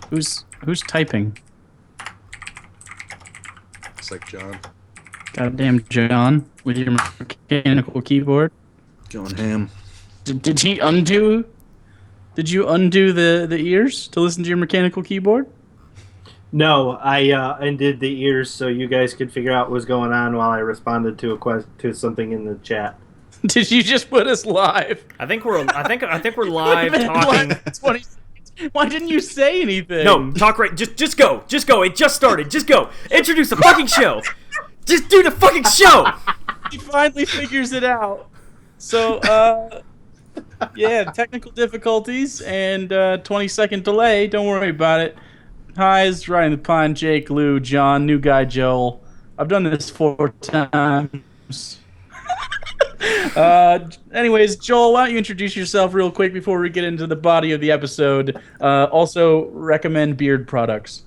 Who's typing? It's like John. Goddamn John with your mechanical keyboard. Going ham. Did he undo? Did you undo the ears to listen to your mechanical keyboard? No, I undid the ears so you guys could figure out what was going on while I responded to to something in the chat. Did you just put us live? I think we're live talking. 20 seconds. Why didn't you say anything? No, talk right. Just go. Just go. It just started. Just go. Introduce the fucking show. Just do the fucking show. He finally figures it out. So, yeah, technical difficulties and 20-second delay. Don't worry about it. Hi, it's Ryan the Pine, Jake, Lou, John, new guy Joel. I've done this 4 times. Anyways, Joel, why don't you introduce yourself real quick before we get into the body of the episode? Also, recommend beard products.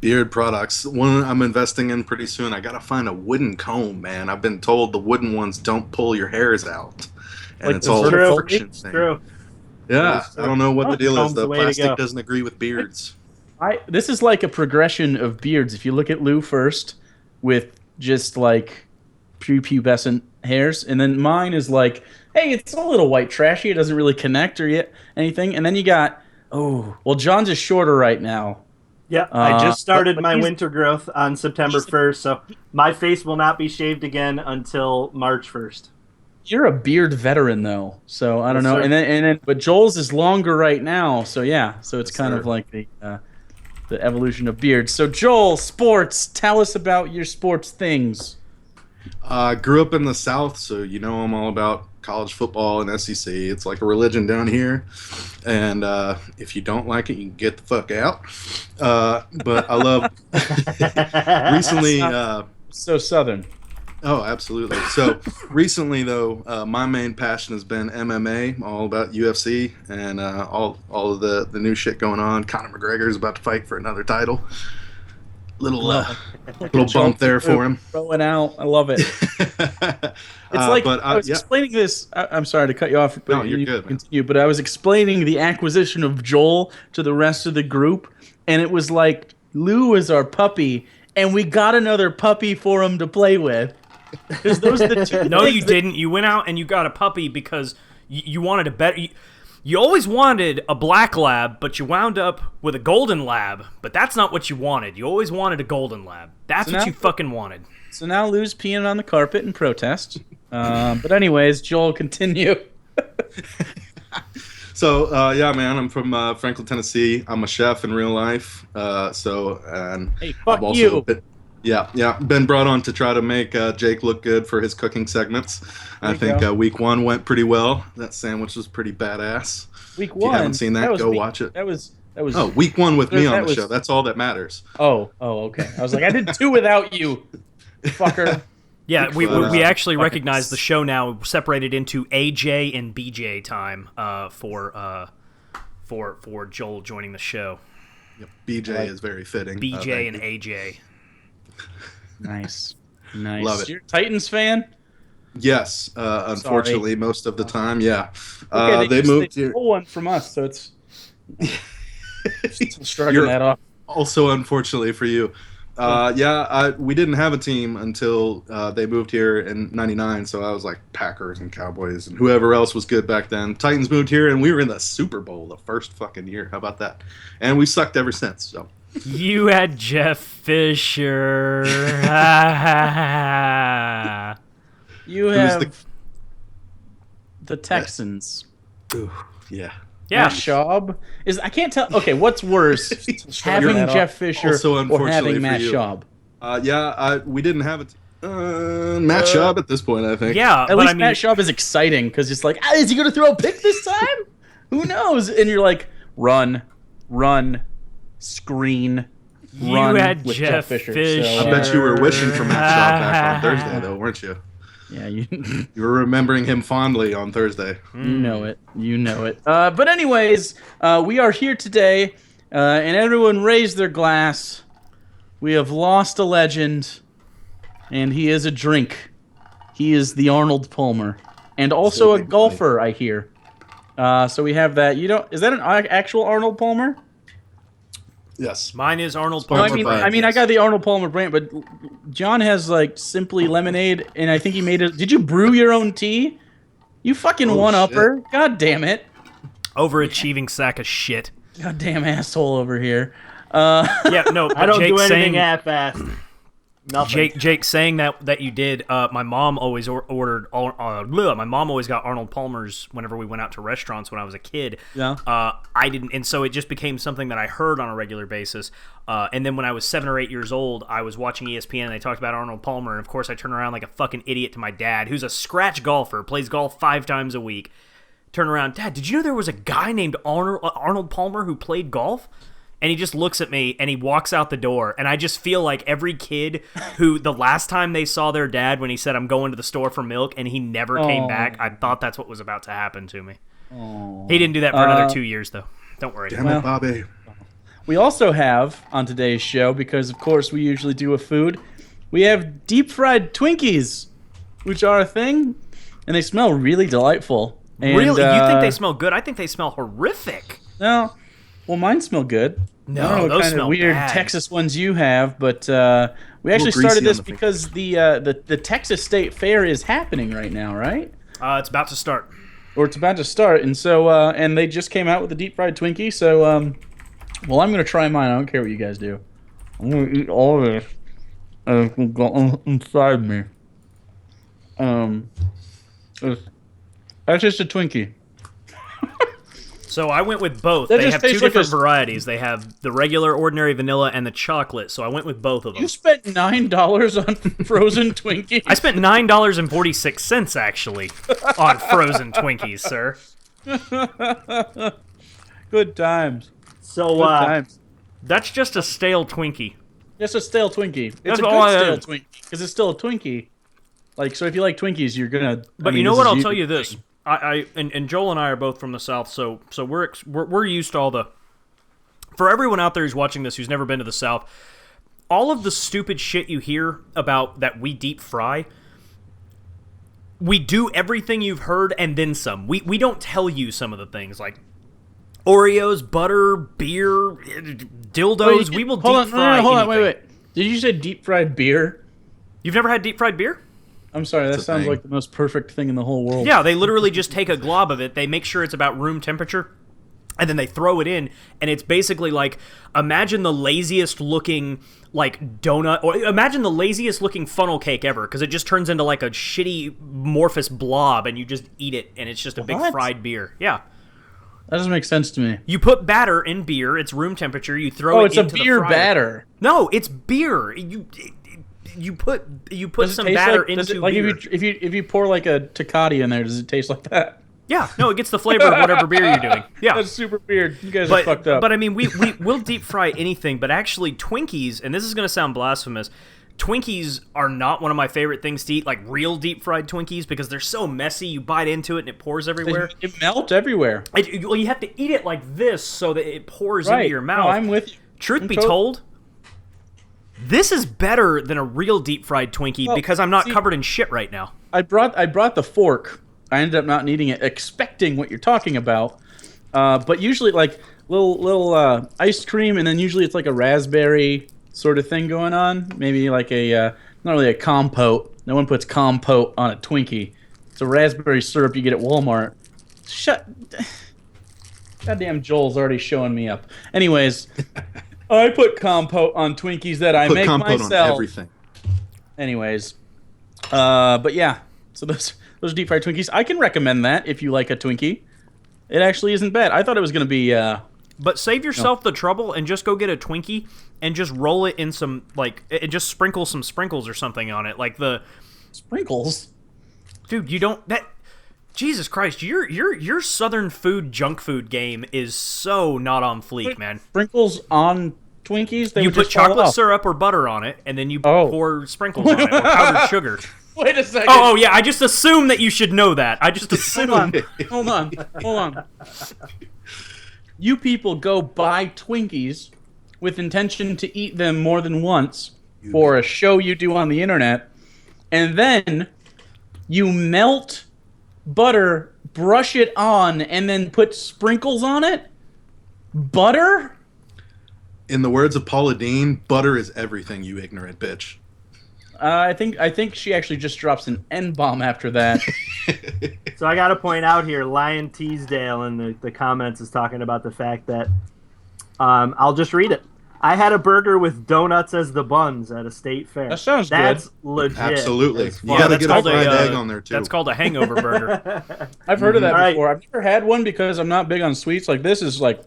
Beard products. One I'm investing in pretty soon. I gotta find a wooden comb, man. I've been told the wooden ones don't pull your hairs out, and Like it's the all a vertical- friction It's thing. true. Yeah, I don't know what the deal is. Comb's The the way to plastic go. doesn't agree with beards. This is like a progression of beards. If you look at Lou first, with just like prepubescent hairs, and then mine is like, hey, it's a little white trashy. It doesn't really connect or yet anything. And then you got, John's is shorter right now. Yeah, I just started but my he's- winter growth on September 1st, so my face will not be shaved again until March 1st. You're a beard veteran though, so I don't Yes, know. sir. And then, but Joel's is longer right now, so yeah. So it's Yes, kind sir. of like the evolution of beards. So Joel, sports. Tell us about your sports things. Grew up in the South, so you know I'm all about college football and SEC. It's like a religion down here, and if you don't like it, you can get the fuck out. But I love recently. So southern. Oh, absolutely. So recently, though, my main passion has been MMA, all about UFC, and all of the new shit going on. Conor McGregor is about to fight for another title. Little bump there for him. Throwing out. I love it. It's like I was explaining this. I'm sorry to cut you off. But No, you're good, man. Continue. But I was explaining the acquisition of Joel to the rest of the group, and it was like Lou is our puppy, and we got another puppy for him to play with. Because those are the two. No, things you didn't. You went out and you got a puppy because you wanted a better. You always wanted a black lab, but you wound up with a golden lab. But that's not what you wanted. You always wanted a golden lab. That's So what now- you fucking wanted. So now Lou's peeing on the carpet in protest. But anyways, Joel, continue. So yeah, man, I'm from Franklin, Tennessee. I'm a chef in real life. And Hey, fuck I've also you. been brought on to try to make Jake look good for his cooking segments. I you think go. week 1 went pretty well. That sandwich was pretty badass. Week If you one. haven't seen that, was go week- watch it. That was. Oh, week 1 with me That on the was- show. That's all that matters. Oh, okay. I was like, I did 2 without you, fucker. Yeah, we But, actually fucking recognize the show now separated into AJ and BJ time for Joel joining the show. Yep, BJ is very fitting. BJ thank and you. AJ. Nice. Love it. You're a Titans fan? Yes, unfortunately, most of the time, yeah. Okay, They moved here. stole one from us, so it's still shrugging You're- that off. Also, unfortunately for you. We didn't have a team until they moved here in '99. So I was like Packers and Cowboys and whoever else was good back then. Titans moved here and we were in the Super Bowl the first fucking year. How about that? And we sucked ever since. So You had Jeff Fisher. You Who's have the Texans. ooh, yeah. Yeah. Matt Schaub is. I can't tell. Okay, what's worse, having You're Jeff Fisher also, or unfortunately having for Matt you. Schaub? We didn't have it. Matt Schaub at this point, I think. Yeah, At but least I mean, Matt Schaub is exciting because it's like, is he going to throw a pick this time? Who knows? And you're like, run, screen, you run had with Jeff Fisher. Fisher. So, I bet you were wishing for Matt Schaub back on Thursday, though, weren't you? yeah, you. You were remembering him fondly on Thursday. You know it. You know it. But anyways, we are here today, and everyone raised their glass. We have lost a legend, and he is a drink. He is the Arnold Palmer, and also a Absolutely. golfer, I hear. So we have that. You don't? Is that an actual Arnold Palmer? Yes. Mine is Arnold No, Palmer. Palmer brand, I mean, I yes. got the Arnold Palmer brand, but John has like Simply Lemonade, and I think he made it. Did you brew your own tea? You fucking Oh, one-upper. God damn it. Overachieving sack of shit. Goddamn asshole over here. Yeah, no, but I don't Jake do anything saying, half-assed. Nothing. Jake saying that you did. My mom always ordered. My mom always got Arnold Palmer's whenever we went out to restaurants when I was a kid. Yeah. I didn't, and so it just became something that I heard on a regular basis. And then when I was 7 or 8 years old, I was watching ESPN and they talked about Arnold Palmer, and of course I turned around like a fucking idiot to my dad, who's a scratch golfer, plays golf 5 times a week. Turn around, Dad, did you know there was a guy named Arnold Palmer who played golf? And he just looks at me and he walks out the door. And I just feel like every kid who the last time they saw their dad when he said, I'm going to the store for milk, and he never came back, I thought that's what was about to happen to me. He didn't do that for another 2 years, though. Don't worry. Damn it, Bobby. We also have, on today's show, because of course we usually do a food, we have deep-fried Twinkies, which are a thing, and they smell really delightful. And, Really? You think they smell good? I think they smell horrific. No. Well, mine smell good. No, I don't know what those kind smell of weird bad. Texas ones you have, but we actually greasy started this on the because the Texas State Fair is happening right now, right? It's about to start. Or it's about to start, and so and they just came out with the deep fried Twinkie. So, well, I'm gonna try mine. I don't care what you guys do. I'm gonna eat all of this, and it's gonna go inside me. That's just a Twinkie. So I went with both. That They just have 2 tastes like different a- varieties. They have the regular ordinary vanilla and the chocolate, so I went with both of them. You spent $9 on frozen Twinkies. I spent $9.46 actually on frozen Twinkies, sir. Good times. So, Good times. That's just a stale Twinkie. Just a stale Twinkie. It's That's a all I good stale had. Twinkie because it's still a Twinkie. Like, so if you like Twinkies, you're gonna. But you know what? I'll tell you this. And Joel and I are both from the South, so we're used to all the. For everyone out there who's watching this who's never been to the South, all of the stupid shit you hear about that we deep fry. We do everything you've heard and then some. We don't tell you some of the things like Oreos, butter, beer, dildos. We will deep fry. Hold on, anything. wait. Did you say deep fried beer? You've never had deep fried beer? I'm sorry, that It's a sounds thing. like the most perfect thing in the whole world. Yeah, they literally just take a glob of it, they make sure it's about room temperature, and then they throw it in, and it's basically like, imagine the laziest looking, like, donut, or imagine the laziest looking funnel cake ever, because it just turns into like a shitty amorphous blob, and you just eat it, and it's just a big What? fried beer. Yeah. That doesn't make sense to me. You put batter in beer, it's room temperature, you throw Oh, it it's a into the beer fryer. batter. No, it's beer. You put Does it some taste batter like, does into it, like beer. if you pour like a Tecate in there, does it taste like that? Yeah, no, it gets the flavor of whatever beer you're doing. Yeah. That's super weird. You guys are fucked up. But I mean, we'll deep fry anything, but actually Twinkies, and this is going to sound blasphemous, Twinkies are not one of my favorite things to eat, like real deep fried Twinkies, because they're so messy. You bite into it and it pours everywhere. It melts everywhere. Well, you have to eat it like this so that it pours Right. into your No, mouth. I'm with you. Truth be told, this is better than a real deep fried Twinkie Well, because I'm not see- covered in shit right now. I brought the fork. I ended up not needing it, expecting what you're talking about. But usually, like little ice cream, and then usually it's like a raspberry sort of thing going on. Maybe like a not really a compote. No one puts compote on a Twinkie. It's a raspberry syrup you get at Walmart. Goddamn, Joel's already showing me up. Anyways, I put compote on Twinkies that I Put make compote myself. on everything. Anyways, but yeah, so those deep fried Twinkies, I can recommend that if you like a Twinkie. It actually isn't bad. I thought it was gonna be But save yourself the trouble and just go get a Twinkie and just roll it in some, like, and just sprinkle some sprinkles or something on it. Like sprinkles. dude, you don't, that, Jesus Christ, your Southern food, junk food game is so not on fleek, man. Sprinkles on Twinkies. They You would put just fall chocolate off. syrup or butter on it, and then you Oh. pour sprinkles on it, or powdered sugar. Wait a second. Oh, yeah, I just assume that you should know that. I just assume. Hold on. You people go buy Twinkies with intention to eat them more than once for a show you do on the internet, and then you melt butter, brush it on, and then put sprinkles on it? Butter? In the words of Paula Deen, butter is everything, you ignorant bitch. I think she actually just drops an N-bomb after that. So I got to point out here, Lion Teasdale in the comments is talking about the fact that I'll just read it. I had a burger with donuts as the buns at a state fair. That sounds That's good. legit. Absolutely. as You fuck. got to that's get a called fried a, egg on there, too. That's called a hangover burger. I've heard of that All right. before. I've never had one because I'm not big on sweets. Like, this is, like,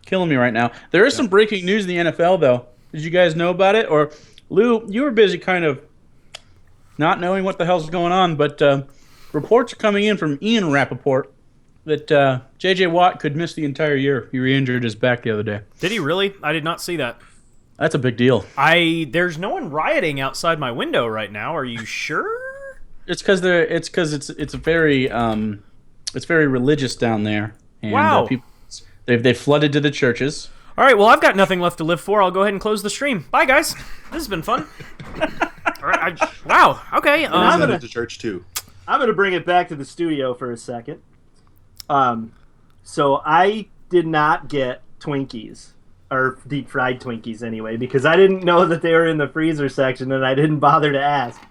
killing me right now. There is some breaking news in the NFL, though. Did you guys know about it? Or, Lou, you were busy kind of not knowing what the hell's going on, but reports are coming in from Ian Rappaport that J.J. Watt could miss the entire year. He re-injured his back the other day. Did he really? I did not see that. That's a big deal. There's no one rioting outside my window right now. Are you sure? It's because it's very religious down there. And, Wow. People they flooded to the churches. All right, well, I've got nothing left to live for. I'll go ahead and close the stream. Bye, guys. This has been fun. All right, wow, okay. I'm I'm gonna- headed to church, too. I'm going to bring it back to the studio for a second. So I did not get Twinkies, or deep fried Twinkies anyway, because I didn't know that they were in the freezer section and I didn't bother to ask.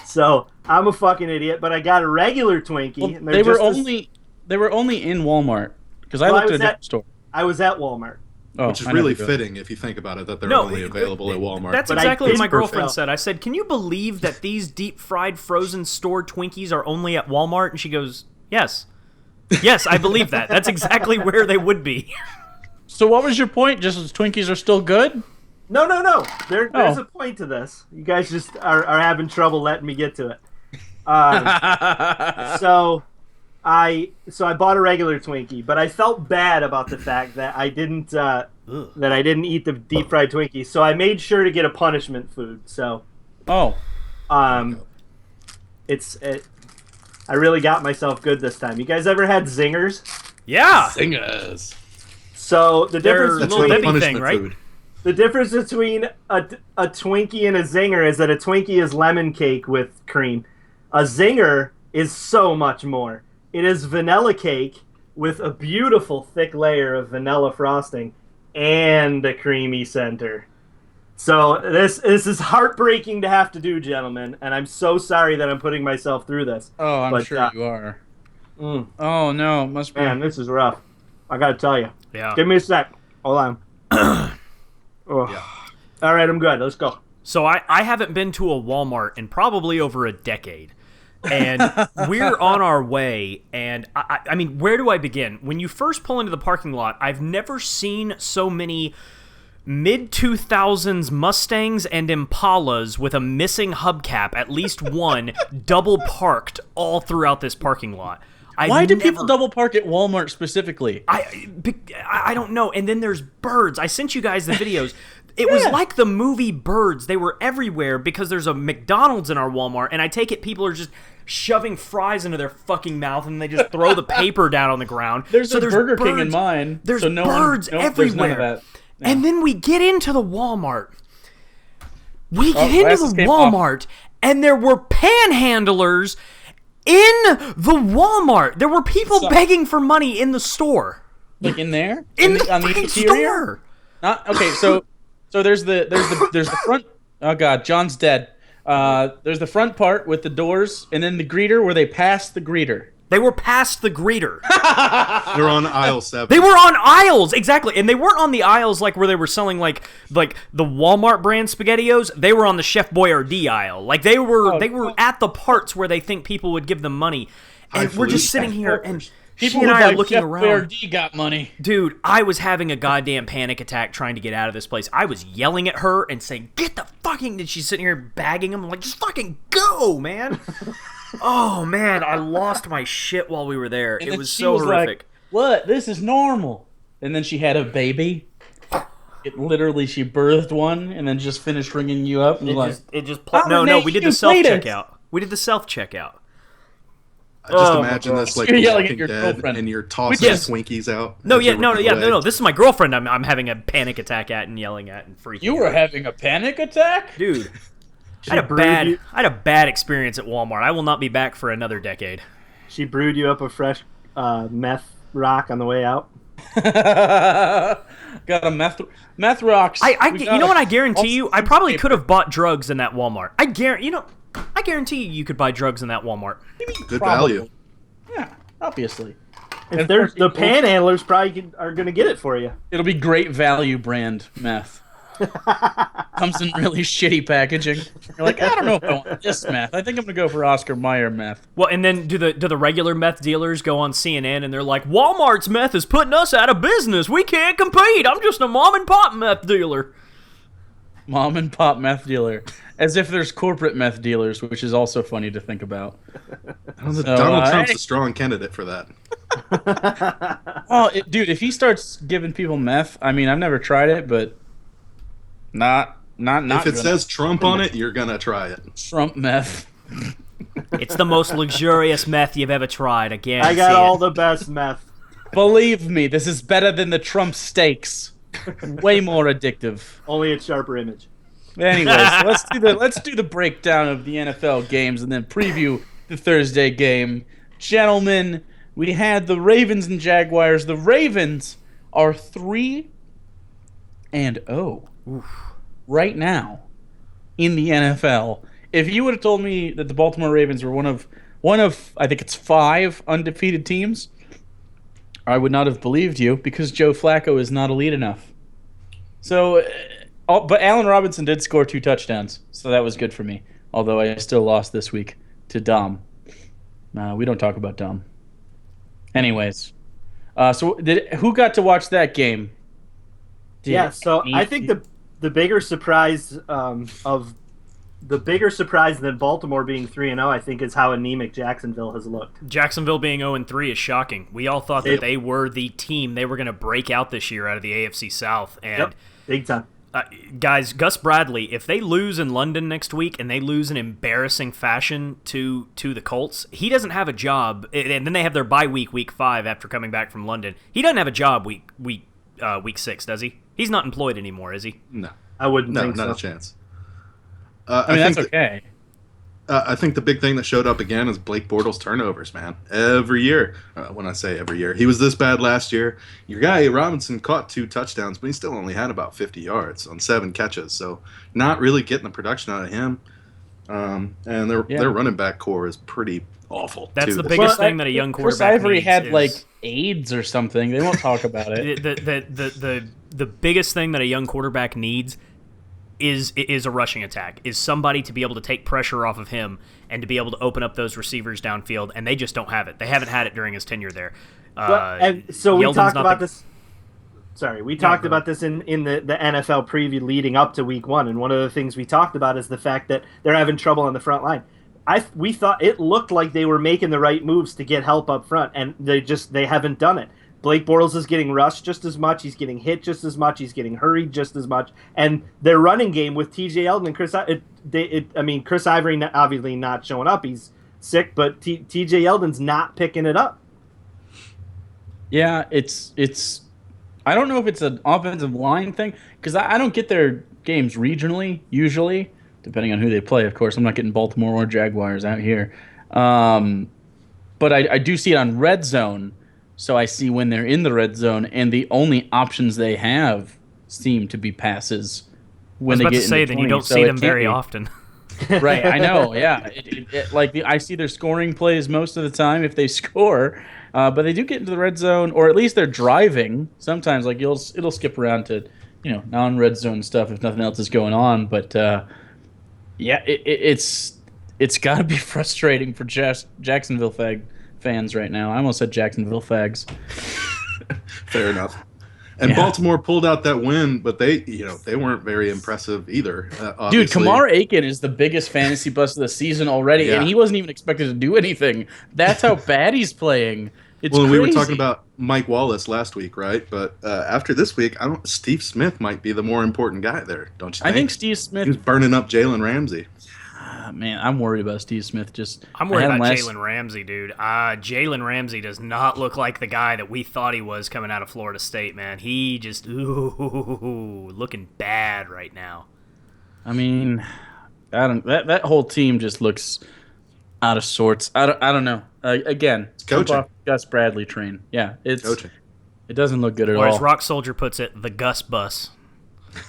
So I'm a fucking idiot, but I got a regular Twinkie. Well, and they're they were just they were only in Walmart because I Well, I looked at was a at- different store. I was at Walmart. Oh, Which is I never really go. fitting if you think about it, that they're No, only available at Walmart. That's But I exactly what did my girlfriend prefer- said. I said, "Can you believe that these deep-fried, frozen stored Twinkies are only at Walmart?" And she goes, "Yes, yes, I believe that. That's exactly where they would be." So what was your point? Just as Twinkies are still good? No. There's Oh. a point to this. You guys just are having trouble letting me get to it. So I bought a regular Twinkie, but I felt bad about the fact that I didn't eat the deep fried Twinkie. So I made sure to get a punishment food. So Oh, I really got myself good this time. You guys ever had zingers? Yeah, Singers. So the They're difference Little That's between Debbie punishment thing, right? food. The difference between a Twinkie and a Zinger is that a Twinkie is lemon cake with cream. A Zinger is so much more. It is vanilla cake with a beautiful thick layer of vanilla frosting and a creamy center. So this is heartbreaking to have to do, gentlemen, and I'm so sorry that I'm putting myself through this. I'm But, sure you are. Mm, Oh no, must be. man, this is rough. I gotta tell you. yeah. Give me a sec. Hold on. Oh. Yeah. All right, I'm good. Let's go. So I haven't been to a Walmart in probably over a decade. And we're on our way, and I mean, where do I begin? When you first pull into the parking lot, I've never seen so many mid-2000s Mustangs and Impalas with a missing hubcap, at least one, double parked all throughout this parking lot. Why do people double park at Walmart specifically? I don't know. And then there's birds. I sent you guys the videos. It was like the movie Birds. They were everywhere because there's a McDonald's in our Walmart, and I take it people are just shoving fries into their fucking mouth, and they just throw the paper down on the ground. There's a Burger King in mine. There's so no birds one, no, there's none of everywhere. that. No. And then we get into the Walmart. We get into glasses the came off. Walmart, and there were panhandlers in the Walmart. There were people So- begging for money in the store. Like in there? In the on the freaking interior? store. Not okay. So there's the front. Oh god, John's dead. There's the front part with the doors, and then the greeter where they pass the greeter. They were past the greeter. They're on aisle 7. They were on aisles, exactly, and they weren't on the aisles like where they were selling like the Walmart brand SpaghettiOs. They were on the Chef Boyardee aisle. Like they were at the parts where they think people would give them money, and we're just sitting here and she People and look I are like looking Chef around. Boyardee got money. Dude, I was having a goddamn panic attack trying to get out of this place. I was yelling at her and saying, "Get the fucking!" And she's sitting here bagging them. I'm like, "Just fucking go, man!" Oh man, I lost my shit while we were there. And It then was she so was horrific. Like, what? This is normal. And then she had a baby. It literally, she birthed one and then just finished ringing you up. And It just "I'm no, a we did the nation self fetus." checkout. We did the self checkout. I just Oh my imagine God. this like You're The yelling at Walking your Dead, girlfriend. and you're tossing Yes. Twinkies out. No, as yeah, you're no, ripping yeah, away. no. This is my girlfriend. I'm having a panic attack at and yelling at and freaking. You were out. having a panic attack? dude. I had a bad experience at Walmart. I will not be back for another decade. She brewed you up a fresh meth rock on the way out. Got a meth rocks. You know what? I guarantee you, I probably could have bought drugs in that Walmart. I guarantee you could buy drugs in that Walmart. Good Probably. value. Yeah, obviously. If there's the panhandlers probably are going to get it for you. It'll be great value brand meth. Comes in really shitty packaging. You're like, I don't know if I want this meth. I think I'm gonna go for Oscar Mayer meth. Well, and then do the regular meth dealers go on CNN and they're like, Walmart's meth is putting us out of business. We can't compete. I'm just a mom and pop meth dealer. Mom and pop meth dealer. As if there's corporate meth dealers, which is also funny to think about. Donald Trump's a strong candidate for that. Dude, if he starts giving people meth, I mean, I've never tried it, but not. If it says Trump on it, you're gonna try it. Trump meth. It's the most luxurious meth you've ever tried. Again, I got all the best meth. Believe me, this is better than the Trump steaks. Way more addictive. Only a sharper image. Anyways, let's do the breakdown of the NFL games and then preview the Thursday game. Gentlemen, we had the Ravens and Jaguars. The Ravens are 3-0 right now in the NFL. If you would have told me that the Baltimore Ravens were one of I think it's 5 undefeated teams, I would not have believed you because Joe Flacco is not elite enough. So, but Allen Robinson did score 2 touchdowns, so that was good for me. Although I still lost this week to Dom. We don't talk about Dom. Anyways, who got to watch that game? I think the bigger surprise the bigger surprise than Baltimore being 3-0, I think, is how anemic Jacksonville has looked. Jacksonville being 0-3 is shocking. We all thought that they were the team. They were going to break out this year out of the AFC South. And big time. Guys, Gus Bradley, if they lose in London next week and they lose in embarrassing fashion to the Colts, he doesn't have a job. And then they have their bye week 5 after coming back from London. He doesn't have a job week 6, does he? He's not employed anymore, is he? No. I wouldn't think so. Not a chance. I mean, that's okay. I think the big thing that showed up again is Blake Bortles turnovers, man. Every year. When I say every year. He was this bad last year. Your guy, Robinson, caught 2 touchdowns, but he still only had about 50 yards on 7 catches. So not really getting the production out of him. And their running back core is pretty awful, That's too. the biggest thing that a young quarterback Chris Ivory needs had, is, like, AIDS or something. They won't talk about it. The biggest thing that a young quarterback needs is a rushing attack, is somebody to be able to take pressure off of him and to be able to open up those receivers downfield, and they just don't have it. They haven't had it during his tenure there. We talked about this. Sorry, we talked about this in the NFL preview leading up to Week 1, and one of the things we talked about is the fact that they're having trouble on the front line. We thought it looked like they were making the right moves to get help up front, and they haven't done it. Blake Bortles is getting rushed just as much. He's getting hit just as much. He's getting hurried just as much. And their running game with T.J. Yeldon and Chris Ivory obviously not showing up. He's sick, but T.J. Yeldon's not picking it up. Yeah, it's. I don't know if it's an offensive line thing because I don't get their games regionally usually, depending on who they play. Of course, I'm not getting Baltimore or Jaguars out here, but I do see it on Red Zone. So I see when they're in the red zone, and the only options they have seem to be passes when they get into 20. I was about to say, then you don't see them very often. Right, I know, yeah. I see their scoring plays most of the time if they score, but they do get into the red zone, or at least they're driving. Sometimes, like it'll skip around to non-red zone stuff if nothing else is going on. But it's got to be frustrating for Jacksonville fans right now. I almost said Jacksonville fags. Fair enough. And Baltimore pulled out that win, but they weren't very impressive either. Dude, Kamar Aiken is the biggest fantasy bust of the season already, and he wasn't even expected to do anything. That's how bad he's playing. It's crazy. We were talking about Mike Wallace last week, right? But after this week, Steve Smith might be the more important guy there, don't you think? I think Steve Smith... He was burning up Jalen Ramsey. Man, I'm worried about Steve Smith. I'm worried about Jalen Ramsey, dude. Jalen Ramsey does not look like the guy that we thought he was coming out of Florida State, man. He just looking bad right now. I mean, that whole team just looks out of sorts. I don't know. Again, it's coaching. Gus Bradley train. Yeah, it's coaching. It doesn't look good at Or all. as Rock Soldier puts it, the Gus Bus.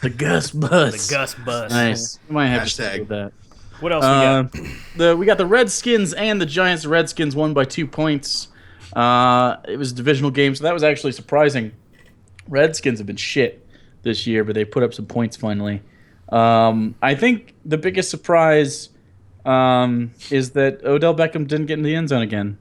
The Gus Bus. The Gus Bus. Nice. You might have to Hashtag. stick with that. What else we got? We got the Redskins and the Giants. The Redskins won by 2 points. It was a divisional game, so that was actually surprising. Redskins have been shit this year, but they put up some points finally. I think the biggest surprise is that Odell Beckham didn't get in the end zone again.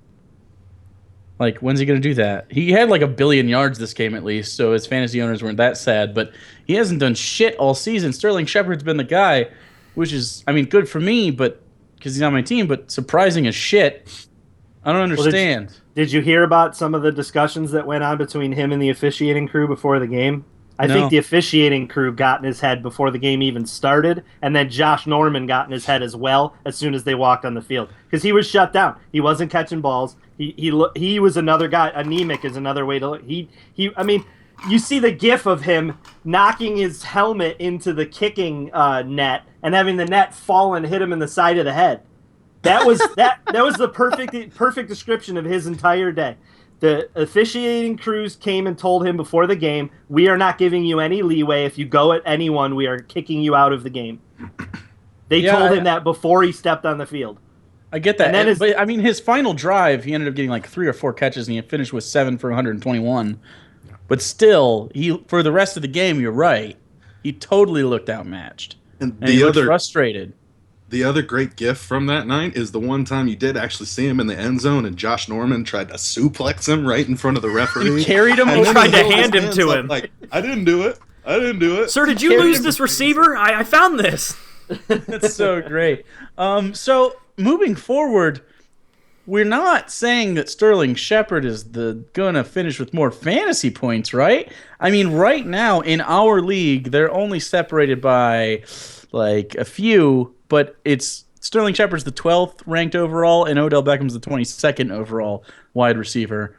Like, when's he going to do that? He had like 1 billion yards this game at least, so his fantasy owners weren't that sad, but he hasn't done shit all season. Sterling Shepard's been the guy, which is, I mean, good for me, but because he's on my team, but surprising as shit. I don't understand. Did you hear about some of the discussions that went on between him and the officiating crew before the game? I No. think the officiating crew got in his head before the game even started, and then Josh Norman got in his head as well as soon as they walked on the field because he was shut down. He wasn't catching balls. He was another guy. Anemic is another way to look. I mean, you see the gif of him knocking his helmet into the kicking net and having the net fall and hit him in the side of the head. That was that was the perfect description of his entire day. The officiating crews came and told him before the game, "We are not giving you any leeway. If you go at anyone, we are kicking you out of the game." They told him that before he stepped on the field. I get that. And then But I mean, his final drive, he ended up getting like 3 or 4 catches, and he finished with 7 for 121. But still, for the rest of the game, you're right. He totally looked outmatched, And and he looked frustrated. The other great gift from that night is the one time you did actually see him in the end zone and Josh Norman tried to suplex him right in front of the referee. He carried him. And He then tried to held his hand him hands to up him. Like, I didn't do it. I didn't do it. Sir, did you carried lose him this to receiver? I found this. That's so great. So moving forward, we're not saying that Sterling Shepard is gonna finish with more fantasy points, right? I mean, right now in our league, they're only separated by like a few, but it's Sterling Shepard's the 12th ranked overall, and Odell Beckham's the 22nd overall wide receiver.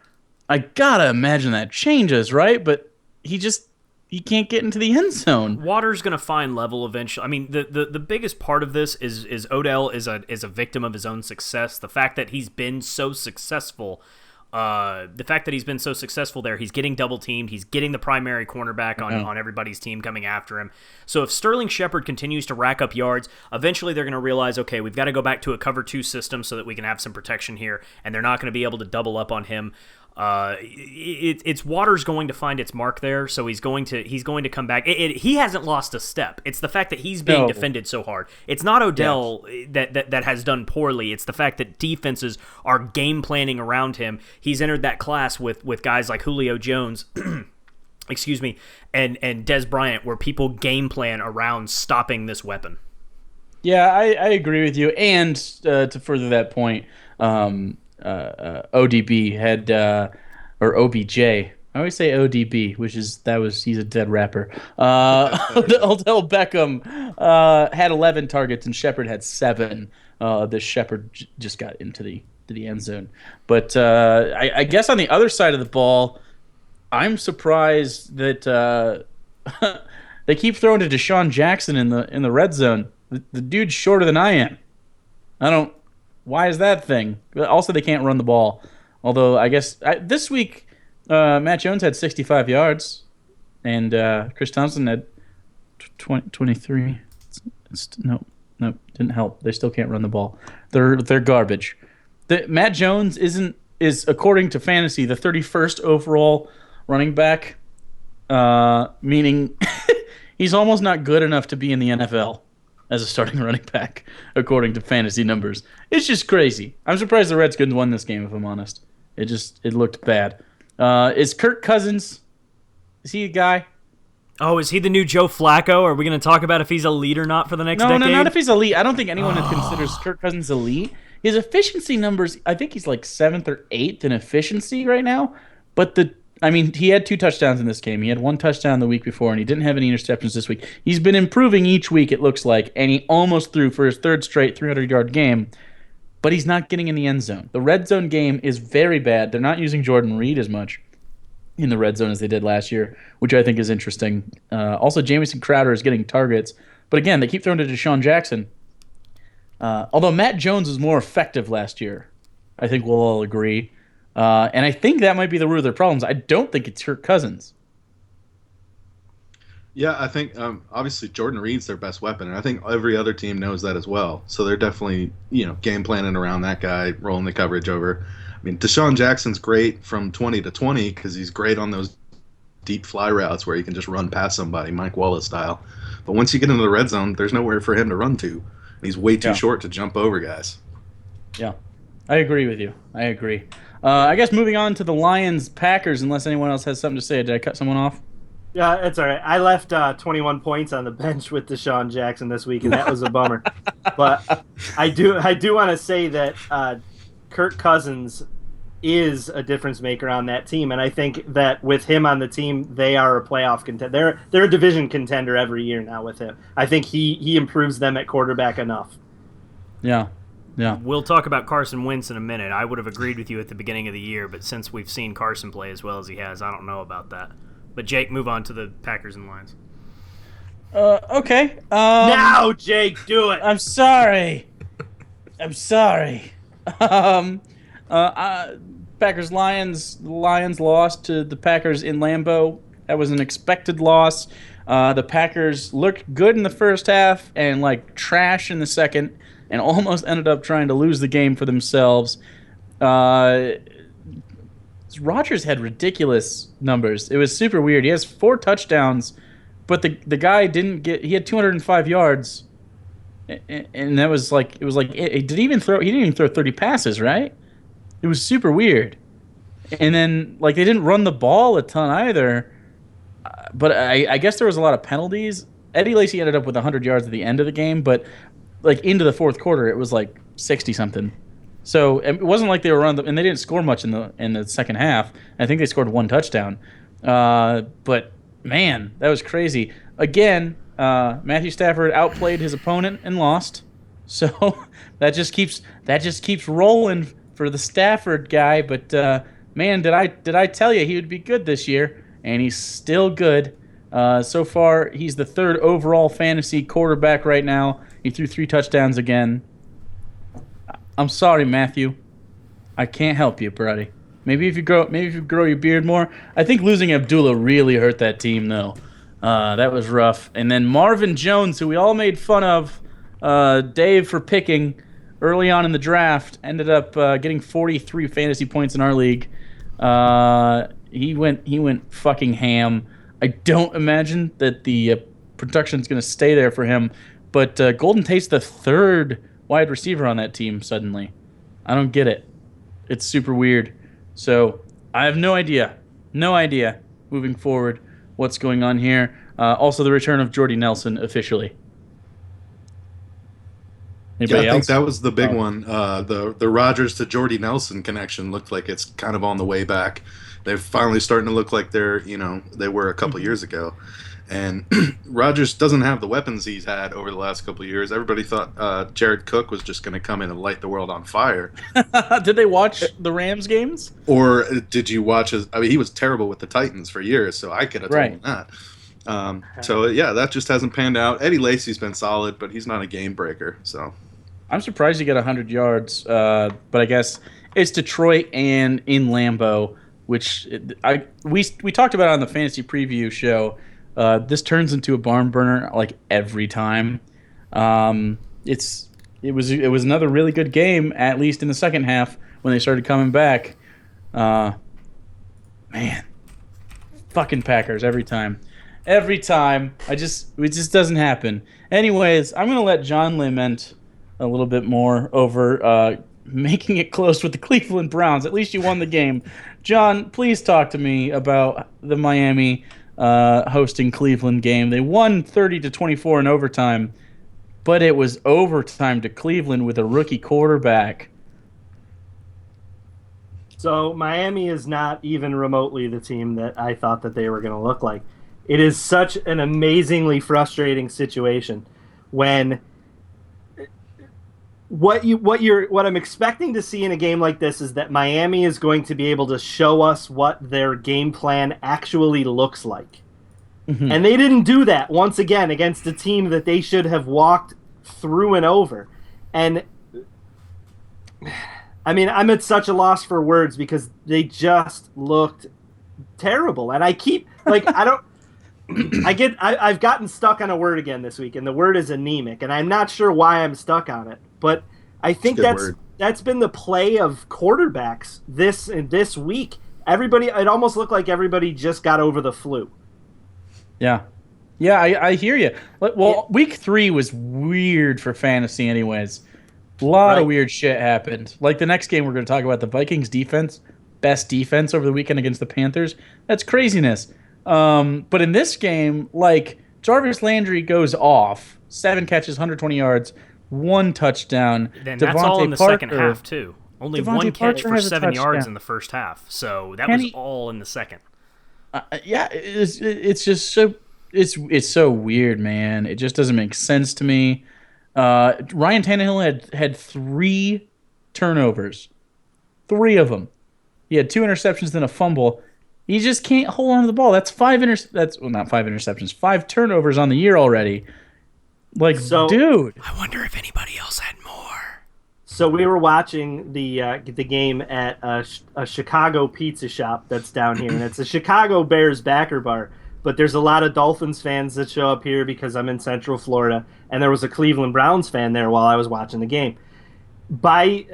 I gotta imagine that changes, right? But he can't get into the end zone. Water's going to find level eventually. I mean, the biggest part of this is Odell is a victim of his own success. The fact that he's been so successful, there, he's getting double teamed. He's getting the primary cornerback on everybody's team coming after him. So if Sterling Shepard continues to rack up yards, eventually they're going to realize, okay, we've got to go back to a cover 2 system so that we can have some protection here, and they're not going to be able to double up on him. It's Water's going to find its mark there, so he's going to come back. He hasn't lost a step. It's the fact that he's being defended so hard. It's not Odell that has done poorly. It's the fact that defenses are game planning around him. He's entered that class with guys like Julio Jones, excuse me, and Dez Bryant, where people game plan around stopping this weapon. Yeah, I agree with you. And to further that point, ODB had or OBJ. I always say ODB, he's a dead rapper. Odell Beckham had 11 targets and Shepard had 7. The Shepard just got into the end zone. But I guess on the other side of the ball, I'm surprised that they keep throwing to Deshaun Jackson in the red zone. The dude's shorter than I am. Why is that thing? Also, they can't run the ball. Although, I guess this week, Matt Jones had 65 yards, and Chris Thompson had 23. No, didn't help. They still can't run the ball. They're garbage. Matt Jones is according to fantasy the 31st overall running back, meaning he's almost not good enough to be in the NFL as a starting running back, according to fantasy numbers. It's just crazy. I'm surprised the Redskins won this game, if I'm honest. It looked bad. Is Kirk Cousins, is he a guy? Oh, is he the new Joe Flacco? Are we going to talk about if he's elite or not for the next decade? No, not if he's elite. I don't think anyone considers Kirk Cousins elite. His efficiency numbers, I think he's like 7th or 8th in efficiency right now. But he had 2 touchdowns in this game. He had 1 touchdown the week before, and he didn't have any interceptions this week. He's been improving each week, it looks like, and he almost threw for his 3rd straight 300-yard game. But he's not getting in the end zone. The red zone game is very bad. They're not using Jordan Reed as much in the red zone as they did last year, which I think is interesting. Also, Jamison Crowder is getting targets. But again, they keep throwing to Deshaun Jackson. Although Matt Jones was more effective last year, I think we'll all agree. And I think that might be the root of their problems. I don't think it's Kirk Cousins. Yeah, I think obviously Jordan Reed's their best weapon, and I think every other team knows that as well. So they're definitely game planning around that guy, rolling the coverage over. I mean, Deshaun Jackson's great from 20 to 20 because he's great on those deep fly routes where he can just run past somebody, Mike Wallace style. But once you get into the red zone, there's nowhere for him to run to. He's way too short to jump over guys. Yeah, I agree with you. I agree. I guess moving on to the Lions-Packers, unless anyone else has something to say. Did I cut someone off? Yeah, it's all right. I left 21 points on the bench with Deshaun Jackson this week, and that was a bummer. But I do want to say that Kirk Cousins is a difference maker on that team, and I think that with him on the team, they are a playoff contender. They're a division contender every year now with him. I think he improves them at quarterback enough. Yeah. Yeah. We'll talk about Carson Wentz in a minute. I would have agreed with you at the beginning of the year, but since we've seen Carson play as well as he has, I don't know about that. But Jake, move on to the Packers and Lions. Okay. Now, Jake, do it. I'm sorry. Packers Lions. The Lions lost to the Packers in Lambeau. That was an expected loss. The Packers looked good in the first half and like trash in the second, and almost ended up trying to lose the game for themselves. Rodgers had ridiculous numbers. It was super weird. He has 4 touchdowns, but the guy didn't get. He had 205 yards, and that was like he didn't even throw 30 passes, right? It was super weird. And then like they didn't run the ball a ton either. But I guess there was a lot of penalties. Eddie Lacy ended up with 100 yards at the end of the game, but like into the fourth quarter, it was like 60 something. So it wasn't like they were and they didn't score much in the second half. I think they scored 1 touchdown. But man, that was crazy. Again, Matthew Stafford outplayed his opponent and lost. So that just keeps rolling for the Stafford guy. But man, did I tell you he would be good this year? And he's still good. So far, he's the 3rd overall fantasy quarterback right now. He threw 3 touchdowns again. I'm sorry, Matthew. I can't help you, buddy. Maybe if you grow your beard more. I think losing Abdullah really hurt that team, though. That was rough. And then Marvin Jones, who we all made fun of, Dave for picking early on in the draft, ended up getting 43 fantasy points in our league. He went fucking ham. I don't imagine that the production's going to stay there for him. But Golden Tate's the 3rd wide receiver on that team suddenly. I don't get it. It's super weird. So I have no idea moving forward what's going on here. Also, the return of Jordy Nelson officially. Anybody I think else? that was the big one. The Rodgers to Jordy Nelson connection looked like it's kind of on the way back. They're finally starting to look like they were a couple years ago. And Rodgers doesn't have the weapons he's had over the last couple of years. Everybody thought Jared Cook was just going to come in and light the world on fire. Did they watch the Rams games? Or did you watch his? I mean, he was terrible with the Titans for years, so I could have told him that. So yeah, that just hasn't panned out. Eddie Lacy's been solid, but he's not a game breaker. So I'm surprised you get 100 yards, but I guess it's Detroit and in Lambeau, which we talked about on the fantasy preview show. This turns into a barn burner like every time. It was another really good game, at least in the second half when they started coming back. Man, fucking Packers every time. Every time. It just doesn't happen. Anyways, I'm gonna let John lament a little bit more over making it close with the Cleveland Browns. At least you won the game. John, please talk to me about the Miami hosting Cleveland game. They won 30-24 in overtime, but it was overtime to Cleveland with a rookie quarterback. So Miami is not even remotely the team that I thought that they were going to look like. It is such an amazingly frustrating situation when what I'm expecting to see in a game like this is that Miami is going to be able to show us what their game plan actually looks like. Mm-hmm. And they didn't do that once again against a team that they should have walked through and over. And I mean, I'm at such a loss for words because they just looked terrible. And I keep, like, I don't. I've gotten stuck on a word again this week, and the word is anemic, and I'm not sure why I'm stuck on it, but I think that's been the play of quarterbacks this week. Everybody, it almost looked like everybody just got over the flu. Yeah. Yeah, I hear you. Well, week 3 was weird for fantasy anyways. A lot of weird shit happened. Like the next game we're going to talk about, the Vikings defense, best defense over the weekend against the Panthers. That's craziness. But in this game, like Jarvis Landry goes off, 7 catches, 120 yards, 1 touchdown. Then that's all in the second half too. Only Devontae 1 catch Parker for has a 7 yards touchdown. in the first half. So that was all in the second. Yeah, it's just so it's so weird, man. It just doesn't make sense to me. Ryan Tannehill had 3 turnovers, 3 of them. He had 2 interceptions, then a fumble. He just can't hold on to the ball. That's not 5 interceptions, 5 turnovers on the year already. Like, dude. I wonder if anybody else had more. So we were watching the game at a Chicago pizza shop that's down here, and it's a Chicago Bears backer bar. But there's a lot of Dolphins fans that show up here because I'm in Central Florida, and there was a Cleveland Browns fan there while I was watching the game. I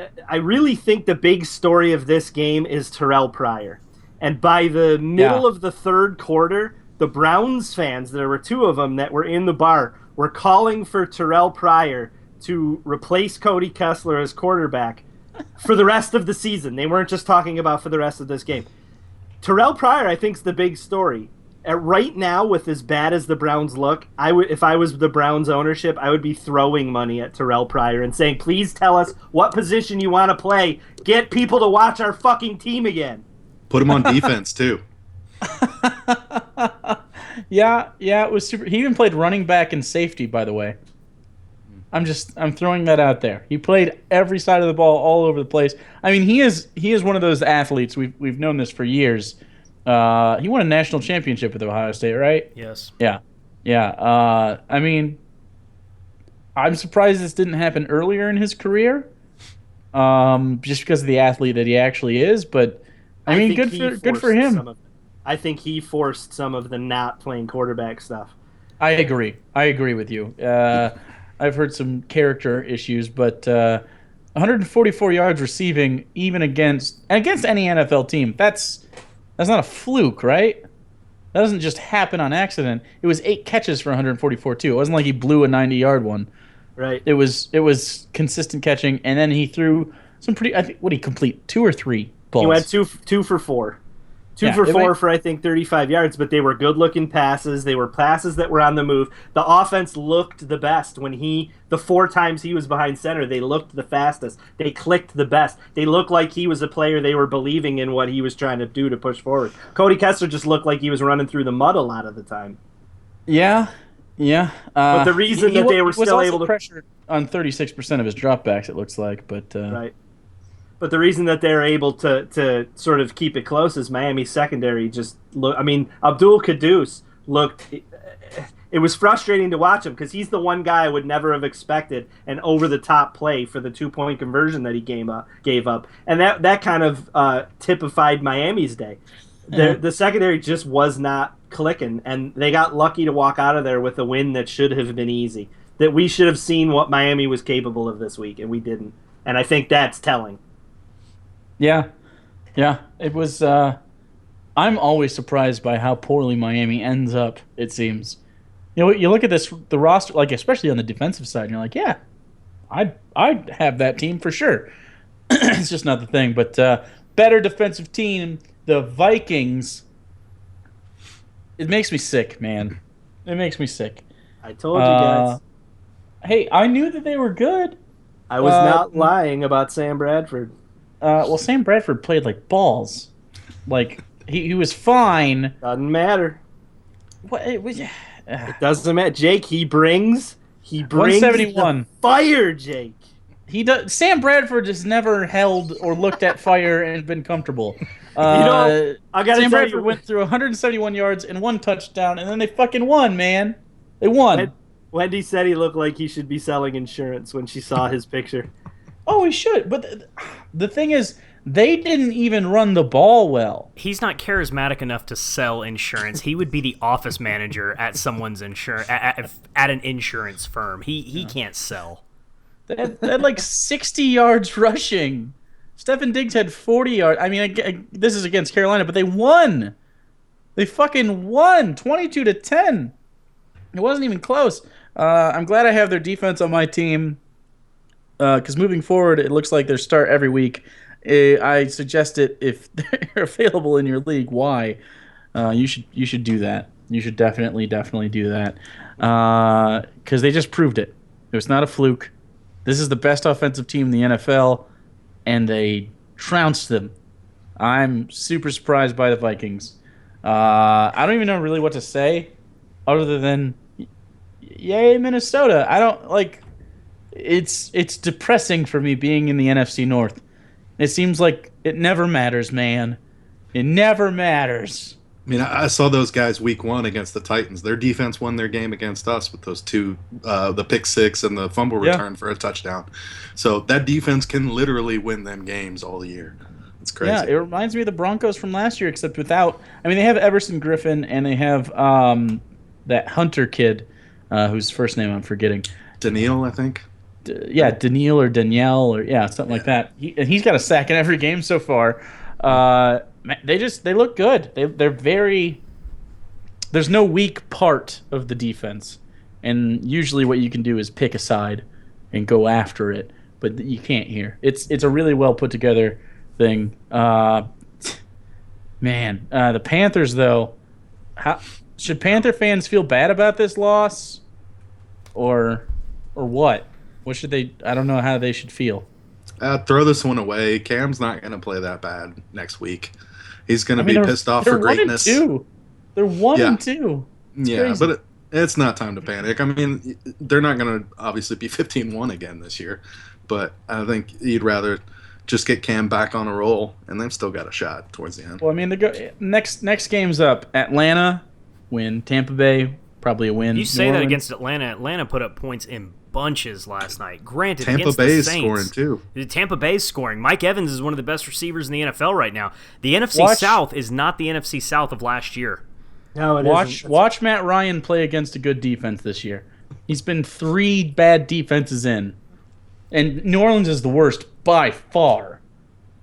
really think the big story of this game is Terrell Pryor. And by the middle of the third quarter, the Browns fans, there were 2 of them that were in the bar, were calling for Terrell Pryor to replace Cody Kessler as quarterback for the rest of the season. They weren't just talking about for the rest of this game. Terrell Pryor, I think, is the big story. Right now, with as bad as the Browns look, if I was the Browns ownership, I would be throwing money at Terrell Pryor and saying, please tell us what position you want to play. Get people to watch our fucking team again. Put him on defense, too. Yeah, it was super. He even played running back and safety, by the way. I'm throwing that out there. He played every side of the ball all over the place. I mean, he is one of those athletes. We've known this for years. He won a national championship with Ohio State, right? Yes. Yeah. I mean, I'm surprised this didn't happen earlier in his career, just because of the athlete that he actually is. But I mean, good for him. I think he forced some of the not playing quarterback stuff. I agree with you. I've heard some character issues, but 144 yards receiving, even against any NFL team, that's not a fluke, right? That doesn't just happen on accident. It was 8 catches for 144 too. It wasn't like he blew a 90-yard one. Right. It was consistent catching, and then he threw some pretty. I think what did he complete 2 or 3 balls. He went two for 4. 2 for 4 for I think 35 yards, but they were good-looking passes. They were passes that were on the move. The offense looked the best when the 4 times he was behind center. They looked the fastest. They clicked the best. They looked like he was a player. They were believing in what he was trying to do to push forward. Cody Kessler just looked like he was running through the mud a lot of the time. Yeah. But the reason that they were still able to pressure on 36% of his dropbacks, it looks like, but right. But the reason that they're able to sort of keep it close is Miami's secondary just look. I mean, Abdul Quddus looked. It was frustrating to watch him because he's the one guy I would never have expected an over-the-top play for the 2-point conversion that he gave up, and that kind of typified Miami's day. The secondary just was not clicking, and they got lucky to walk out of there with a win that should have been easy. That we should have seen what Miami was capable of this week, and we didn't. And I think that's telling. Yeah, it was. I'm always surprised by how poorly Miami ends up. It seems, you look at the roster, like especially on the defensive side, and you're like, yeah, I'd have that team for sure. It's just not the thing. But better defensive team, the Vikings. It makes me sick, man. It makes me sick. I told you guys. Hey, I knew that they were good. I was not lying about Sam Bradford. Well, Sam Bradford played like balls. Like, he was fine. Doesn't matter. What? It doesn't matter. Jake, he brings 171. The fire, Jake. He does. Sam Bradford has never held or looked at fire and been comfortable. I gotta Sam tell Bradford you, went through 171 yards and 1 touchdown, and then they fucking won, man. They won. Wendy said he looked like he should be selling insurance when she saw his picture. Oh, he should. But The thing is, they didn't even run the ball well. He's not charismatic enough to sell insurance. He would be the office manager at someone's insurance at an insurance firm. He can't sell. They had like 60 yards rushing. Stephen Diggs had 40 yards. I mean, this is against Carolina, but they won. They fucking won 22-10. It wasn't even close. I'm glad I have their defense on my team because moving forward, it looks like their start every week. I suggest it if they're available in your league. Why? You should do that. You should definitely do that because they just proved it. It was not a fluke. This is the best offensive team in the NFL, and they trounced them. I'm super surprised by the Vikings. I don't even know really what to say other than yay Minnesota. I don't like it's depressing for me being in the NFC North. It seems like it never matters, man. It never matters. I mean, I saw those guys week 1 against the Titans. Their defense won their game against us with those two, the pick six and the fumble return for a touchdown. So that defense can literally win them games all year. It's crazy. Yeah, it reminds me of the Broncos from last year, except without. I mean, they have Everson Griffin and they have that Hunter kid, whose first name I'm forgetting. Daniil, I think. Daniil or Danielle or something like that. He's got a sack in every game so far. They look good. They're very. There's no weak part of the defense, and usually what you can do is pick a side and go after it, but you can't here. It's a really well put together thing. The Panthers though, should Panther fans feel bad about this loss, or what? What should they? I don't know how they should feel. Throw this one away. Cam's not going to play that bad next week. He's going to be pissed off for greatness. They're 1-2. It's crazy. But it's not time to panic. I mean, they're not going to obviously be 15-1 again this year, but I think you'd rather just get Cam back on a roll, and they've still got a shot towards the end. Well, I mean, next game's up. Atlanta win. Tampa Bay probably a win. You say that against Atlanta. Atlanta put up points in bunches last night. Granted, Tampa Bay's scoring too. Tampa Bay's scoring. Mike Evans is one of the best receivers in the NFL right now. The NFC South is not the NFC South of last year. No, it isn't. Watch Matt Ryan play against a good defense this year. He's been 3 bad defenses in, and New Orleans is the worst by far.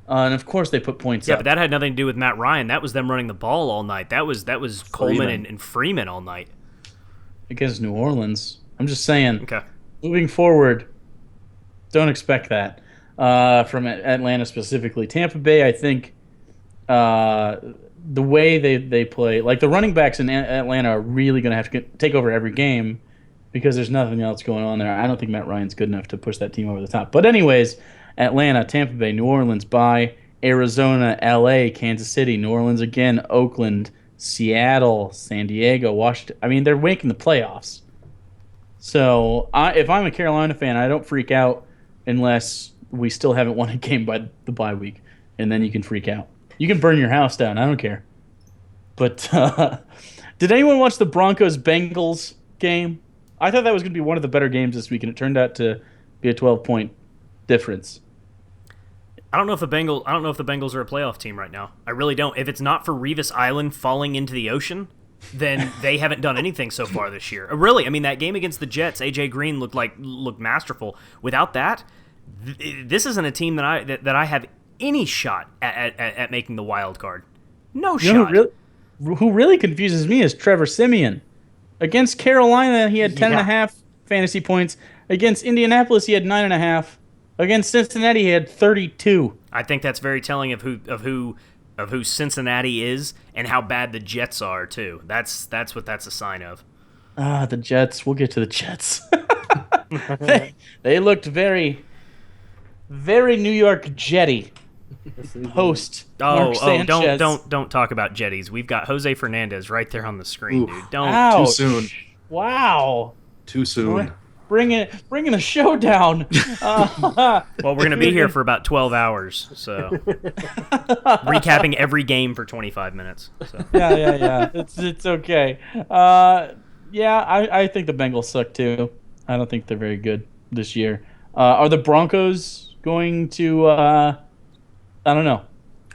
And of course they put points up. Yeah, but that had nothing to do with Matt Ryan. That was them running the ball all night. That was Coleman and Freeman all night against New Orleans. I'm just saying. Okay. Moving forward, don't expect that from Atlanta specifically. Tampa Bay, I think the way they play, like the running backs in Atlanta are really going to have to take over every game because there's nothing else going on there. I don't think Matt Ryan's good enough to push that team over the top. But anyways, Atlanta, Tampa Bay, New Orleans, bye. Arizona, LA, Kansas City, New Orleans again, Oakland, Seattle, San Diego, Washington. I mean, they're making the playoffs. So if I'm a Carolina fan, I don't freak out unless we still haven't won a game by the bye week, and then you can freak out. You can burn your house down. I don't care. But did anyone watch the Broncos-Bengals game? I thought that was going to be one of the better games this week, and it turned out to be a 12-point difference. I don't know if the Bengals are a playoff team right now. I really don't. If it's not for Revis Island falling into the ocean, then they haven't done anything so far this year. Really, I mean, that game against the Jets, AJ Green looked masterful. Without that, this isn't a team that I have any shot at making the wild card. No shot. Who really confuses me is Trevor Siemian. Against Carolina, he had 10.5 fantasy points. Against Indianapolis, he had 9.5. Against Cincinnati, he had 32. I think that's very telling of who Cincinnati is and how bad the Jets are too. That's what that's a sign of. The Jets. We'll get to the Jets. they looked very, very New York Jetty. Host. Mark Sanchez. Don't talk about Jetties. We've got Jose Fernandez right there on the screen, dude. Don't. Ouch. Too soon. Wow. Too soon. Bringing a show down. Well, we're going to be here for about 12 hours, so recapping every game for 25 minutes. So. Yeah. It's okay. I think the Bengals suck too. I don't think they're very good this year. Are the Broncos going to I don't know.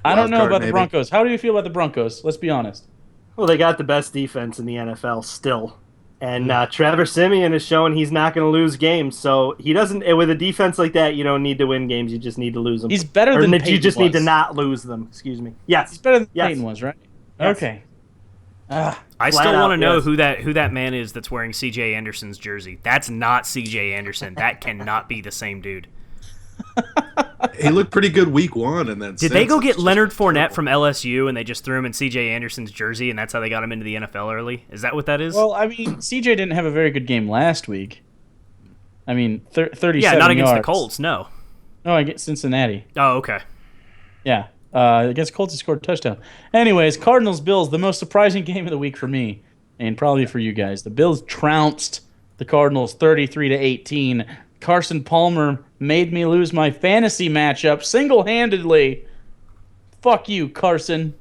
I don't Wild know card, about the maybe. Broncos. How do you feel about the Broncos? Let's be honest. Well, they got the best defense in the NFL still. And Trevor Simeon is showing he's not going to lose games. So he doesn't. With a defense like that, you don't need to win games. You just need to lose them. He's better Or than you Peyton just need to was. not lose them. Excuse me. Yes. He's better than Yes. Peyton was, right? Yes. Okay. I Flat still want to out, know yes. who that man is that's wearing C.J. Anderson's jersey. That's not C.J. Anderson. That cannot be the same dude. He looked pretty good week 1, and then Did they go since, get it's just Leonard been Fournette terrible. from LSU and they just threw him in C.J. Anderson's jersey and that's how they got him into the NFL early? Is that what that is? Well, I mean, CJ didn't have a very good game last week. I mean, 37 yeah, not against the yards. Colts. No. No, against Cincinnati. Oh, okay. Yeah. Against Colts, he scored a touchdown. Anyways, Cardinals-Bills, the most surprising game of the week for me, and probably for you guys. The Bills trounced the Cardinals 33-18. Carson Palmer made me lose my fantasy matchup single-handedly. Fuck you, Carson.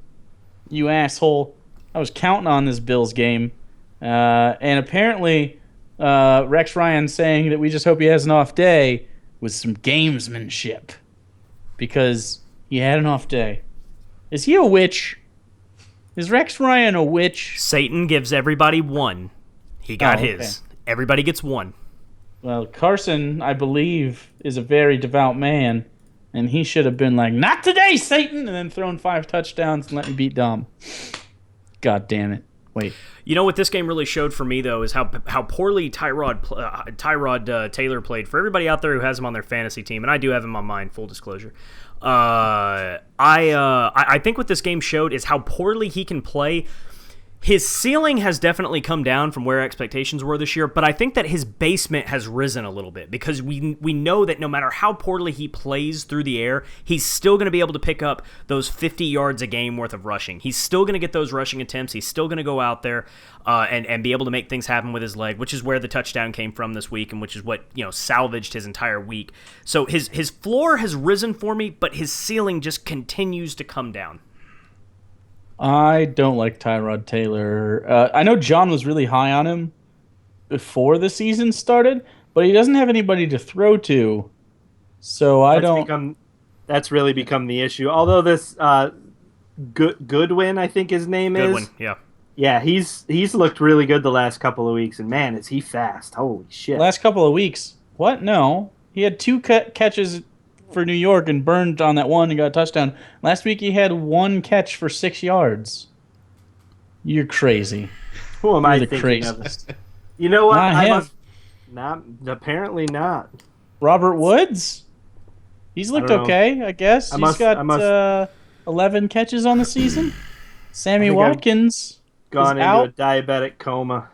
You asshole. I was counting on this Bills game. And apparently, Rex Ryan saying that we just hope he has an off day was some gamesmanship. Because he had an off day. Is he a witch? Is Rex Ryan a witch? Satan gives everybody one. He got Oh, okay. his. Everybody gets one. Well, Carson, I believe, is a very devout man, and he should have been like, "Not today, Satan!" and then thrown 5 touchdowns and let me beat Dom. God damn it. Wait. You know what this game really showed for me, though, is how poorly Tyrod Taylor played. For everybody out there who has him on their fantasy team, and I do have him on mine, full disclosure. I think what this game showed is how poorly he can play. His ceiling has definitely come down from where expectations were this year, but I think that his basement has risen a little bit because we know that no matter how poorly he plays through the air, he's still going to be able to pick up those 50 yards a game worth of rushing. He's still going to get those rushing attempts. He's still going to go out there and be able to make things happen with his leg, which is where the touchdown came from this week and which is what, salvaged his entire week. So his floor has risen for me, but his ceiling just continues to come down. I don't like Tyrod Taylor. I know John was really high on him before the season started, but he doesn't have anybody to throw to. So That's really become the issue. Although this Goodwin, I think his name Goodwin, is. yeah. Yeah, he's looked really good the last couple of weeks, and man, is he fast! Holy shit! Last couple of weeks. What? No. He had 2 catches for New York and burned on that one and got a touchdown. Last week he had 1 catch for 6 yards. You're crazy. Who am I You're the thinking craziest. of? You know what? Not I him. must. Not apparently not. Robert Woods? He's looked I don't know. okay, I guess. I He's must- got I must- 11 catches on the season. Sammy I think Watkins Gone is into out. a diabetic coma.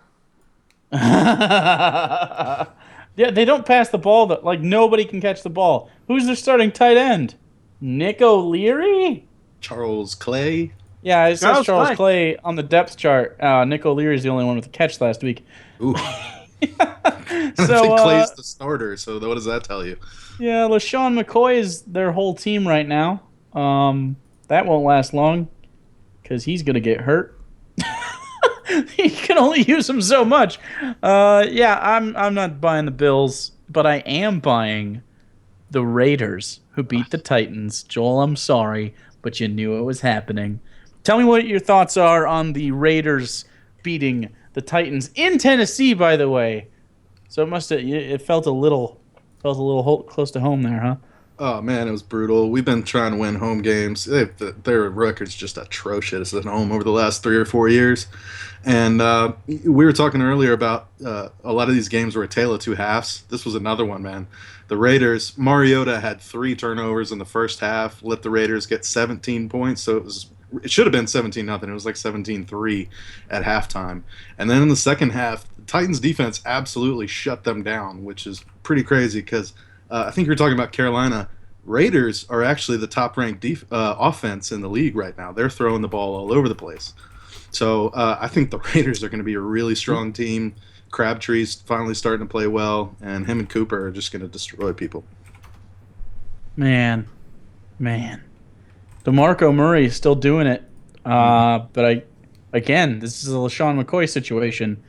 Yeah, they don't pass the ball. Like, nobody can catch the ball. Who's their starting tight end? Nick O'Leary? Charles Clay. Yeah, it says Charles Charles Clay. Clay on the depth chart. Nick O'Leary's the only one with a catch last week. Ooh. I So, think Clay's the starter, so what does that tell you? yeah, LaShawn McCoy is their whole team right now. That won't last long because he's going to get hurt. He can only use him so much. Yeah, I'm not buying the Bills, but I am buying the Raiders, who beat the Titans. Joel, I'm sorry, but you knew it was happening. Tell me what your thoughts are on the Raiders beating the Titans in Tennessee, by the way. So it felt a little close to home there, huh? Oh man, it was brutal. We've been trying to win home games. Their record's just atrocious at home over the last 3 or 4 years. And we were talking earlier about a lot of these games were a tale of 2 halves. This was another one, man. The Raiders, Mariota had 3 turnovers in the first half, let the Raiders get 17 points. So it should have been 17-0. It was like 17-3 at halftime. And then in the second half, the Titans defense absolutely shut them down, which is pretty crazy because I think you're talking about Carolina. Raiders are actually the top-ranked offense in the league right now. They're throwing the ball all over the place. So I think the Raiders are going to be a really strong team. Crabtree's finally starting to play well, and him and Cooper are just going to destroy people. Man. DeMarco Murray is still doing it. But this is a LaShawn McCoy situation.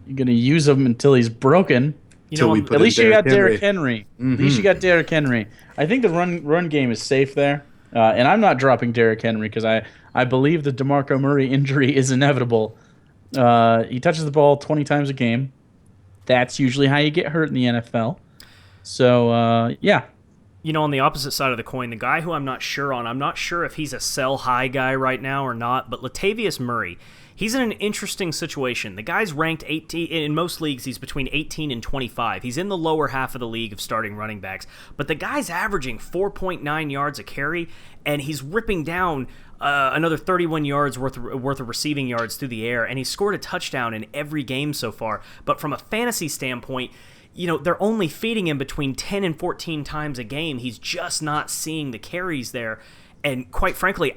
You're going to use him until he's broken. Till At least you got Derrick Henry. Henry. At least you got Derrick Henry. I think the run game is safe there. And I'm not dropping Derrick Henry because I believe the DeMarco Murray injury is inevitable. He touches the ball 20 times a game. That's usually how you get hurt in the NFL. So, yeah. You know, on the opposite side of the coin, the guy who I'm not sure if he's a sell high guy right now or not, but Latavius Murray, he's in an interesting situation. The guy's ranked 18, in most leagues he's between 18 and 25. He's in the lower half of the league of starting running backs, but the guy's averaging 4.9 yards a carry, and he's ripping down another 31 yards worth of receiving yards through the air, and he's scored a touchdown in every game so far. But from a fantasy standpoint, you know, they're only feeding him between 10 and 14 times a game. He's just not seeing the carries there. And quite frankly,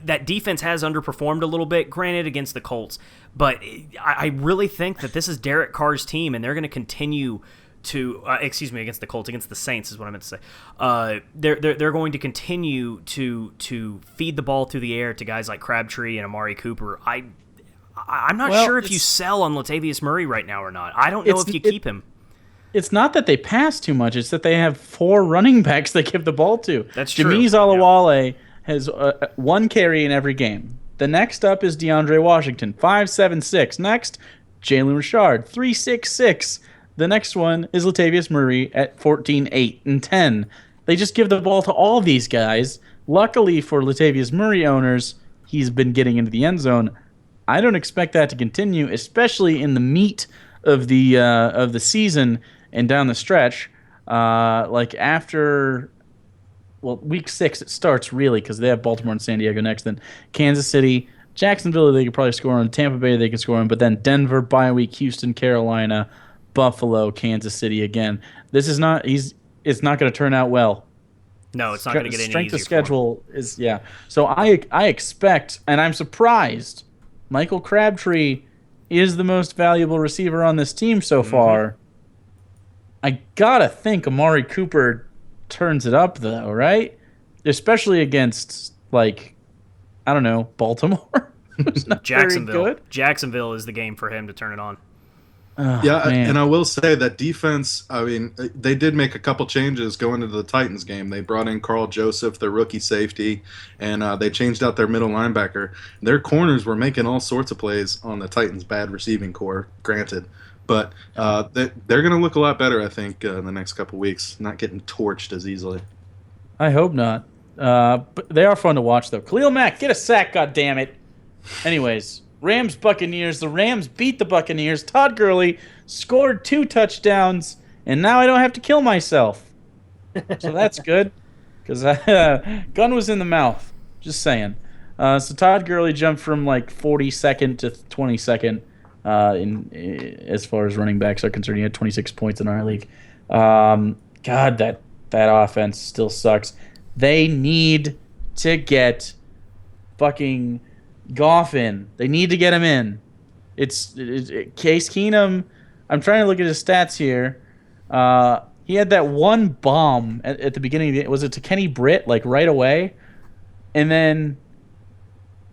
that defense has underperformed a little bit, granted, against the Colts. But I really think that this is Derek Carr's team, and they're going to continue to against the Colts, against the Saints is what I meant to say. They're going to continue to feed the ball through the air to guys like Crabtree and Amari Cooper. I'm not sure if you sell on Latavius Murray right now or not. I don't know if you keep him. It's not that they pass too much. It's that they have 4 running backs they give the ball to. That's true. Jamiz Olawale has 1 carry in every game. The next up is DeAndre Washington, 5.76. Next, Jalen Richard, 3.66. The next one is Latavius Murray at 14.8 and 10. They just give the ball to all these guys. Luckily for Latavius Murray owners, he's been getting into the end zone. I don't expect that to continue, especially in the meat of the season and down the stretch. Like after, week 6 it starts really because they have Baltimore and San Diego next. Then Kansas City, Jacksonville they could probably score on. Tampa Bay they could score on. But then Denver, bye week, Houston, Carolina, Buffalo, Kansas City again. This is not. It's not going to turn out well. No, it's not going to get any easier. Strength of schedule is So I expect, and I'm surprised, Michael Crabtree is the most valuable receiver on this team so far. I gotta think Amari Cooper turns it up though, right? Especially against Baltimore. It's not Jacksonville. very good. Jacksonville is the game for him to turn it on. And I will say that defense, I mean, they did make a couple changes going into the Titans game. They brought in Carl Joseph, their rookie safety, and they changed out their middle linebacker. Their corners were making all sorts of plays on the Titans' bad receiving core, granted. But they're going to look a lot better, I think, in the next couple weeks, not getting torched as easily. I hope not. But they are fun to watch, though. Khalil Mack, get a sack, goddammit. Anyways, Rams-Buccaneers. The Rams beat the Buccaneers. Todd Gurley scored 2 touchdowns, and now I don't have to kill myself. So that's good, because gun was in the mouth. Just saying. So Todd Gurley jumped from 42nd to 22nd as far as running backs are concerned. He had 26 points in our league. God, that offense still sucks. They need to get fucking Goff in. They need to get him in. It's Case Keenum. I'm trying to look at his stats here. He had that one bomb at the beginning of the, was it to Kenny Britt right away, and then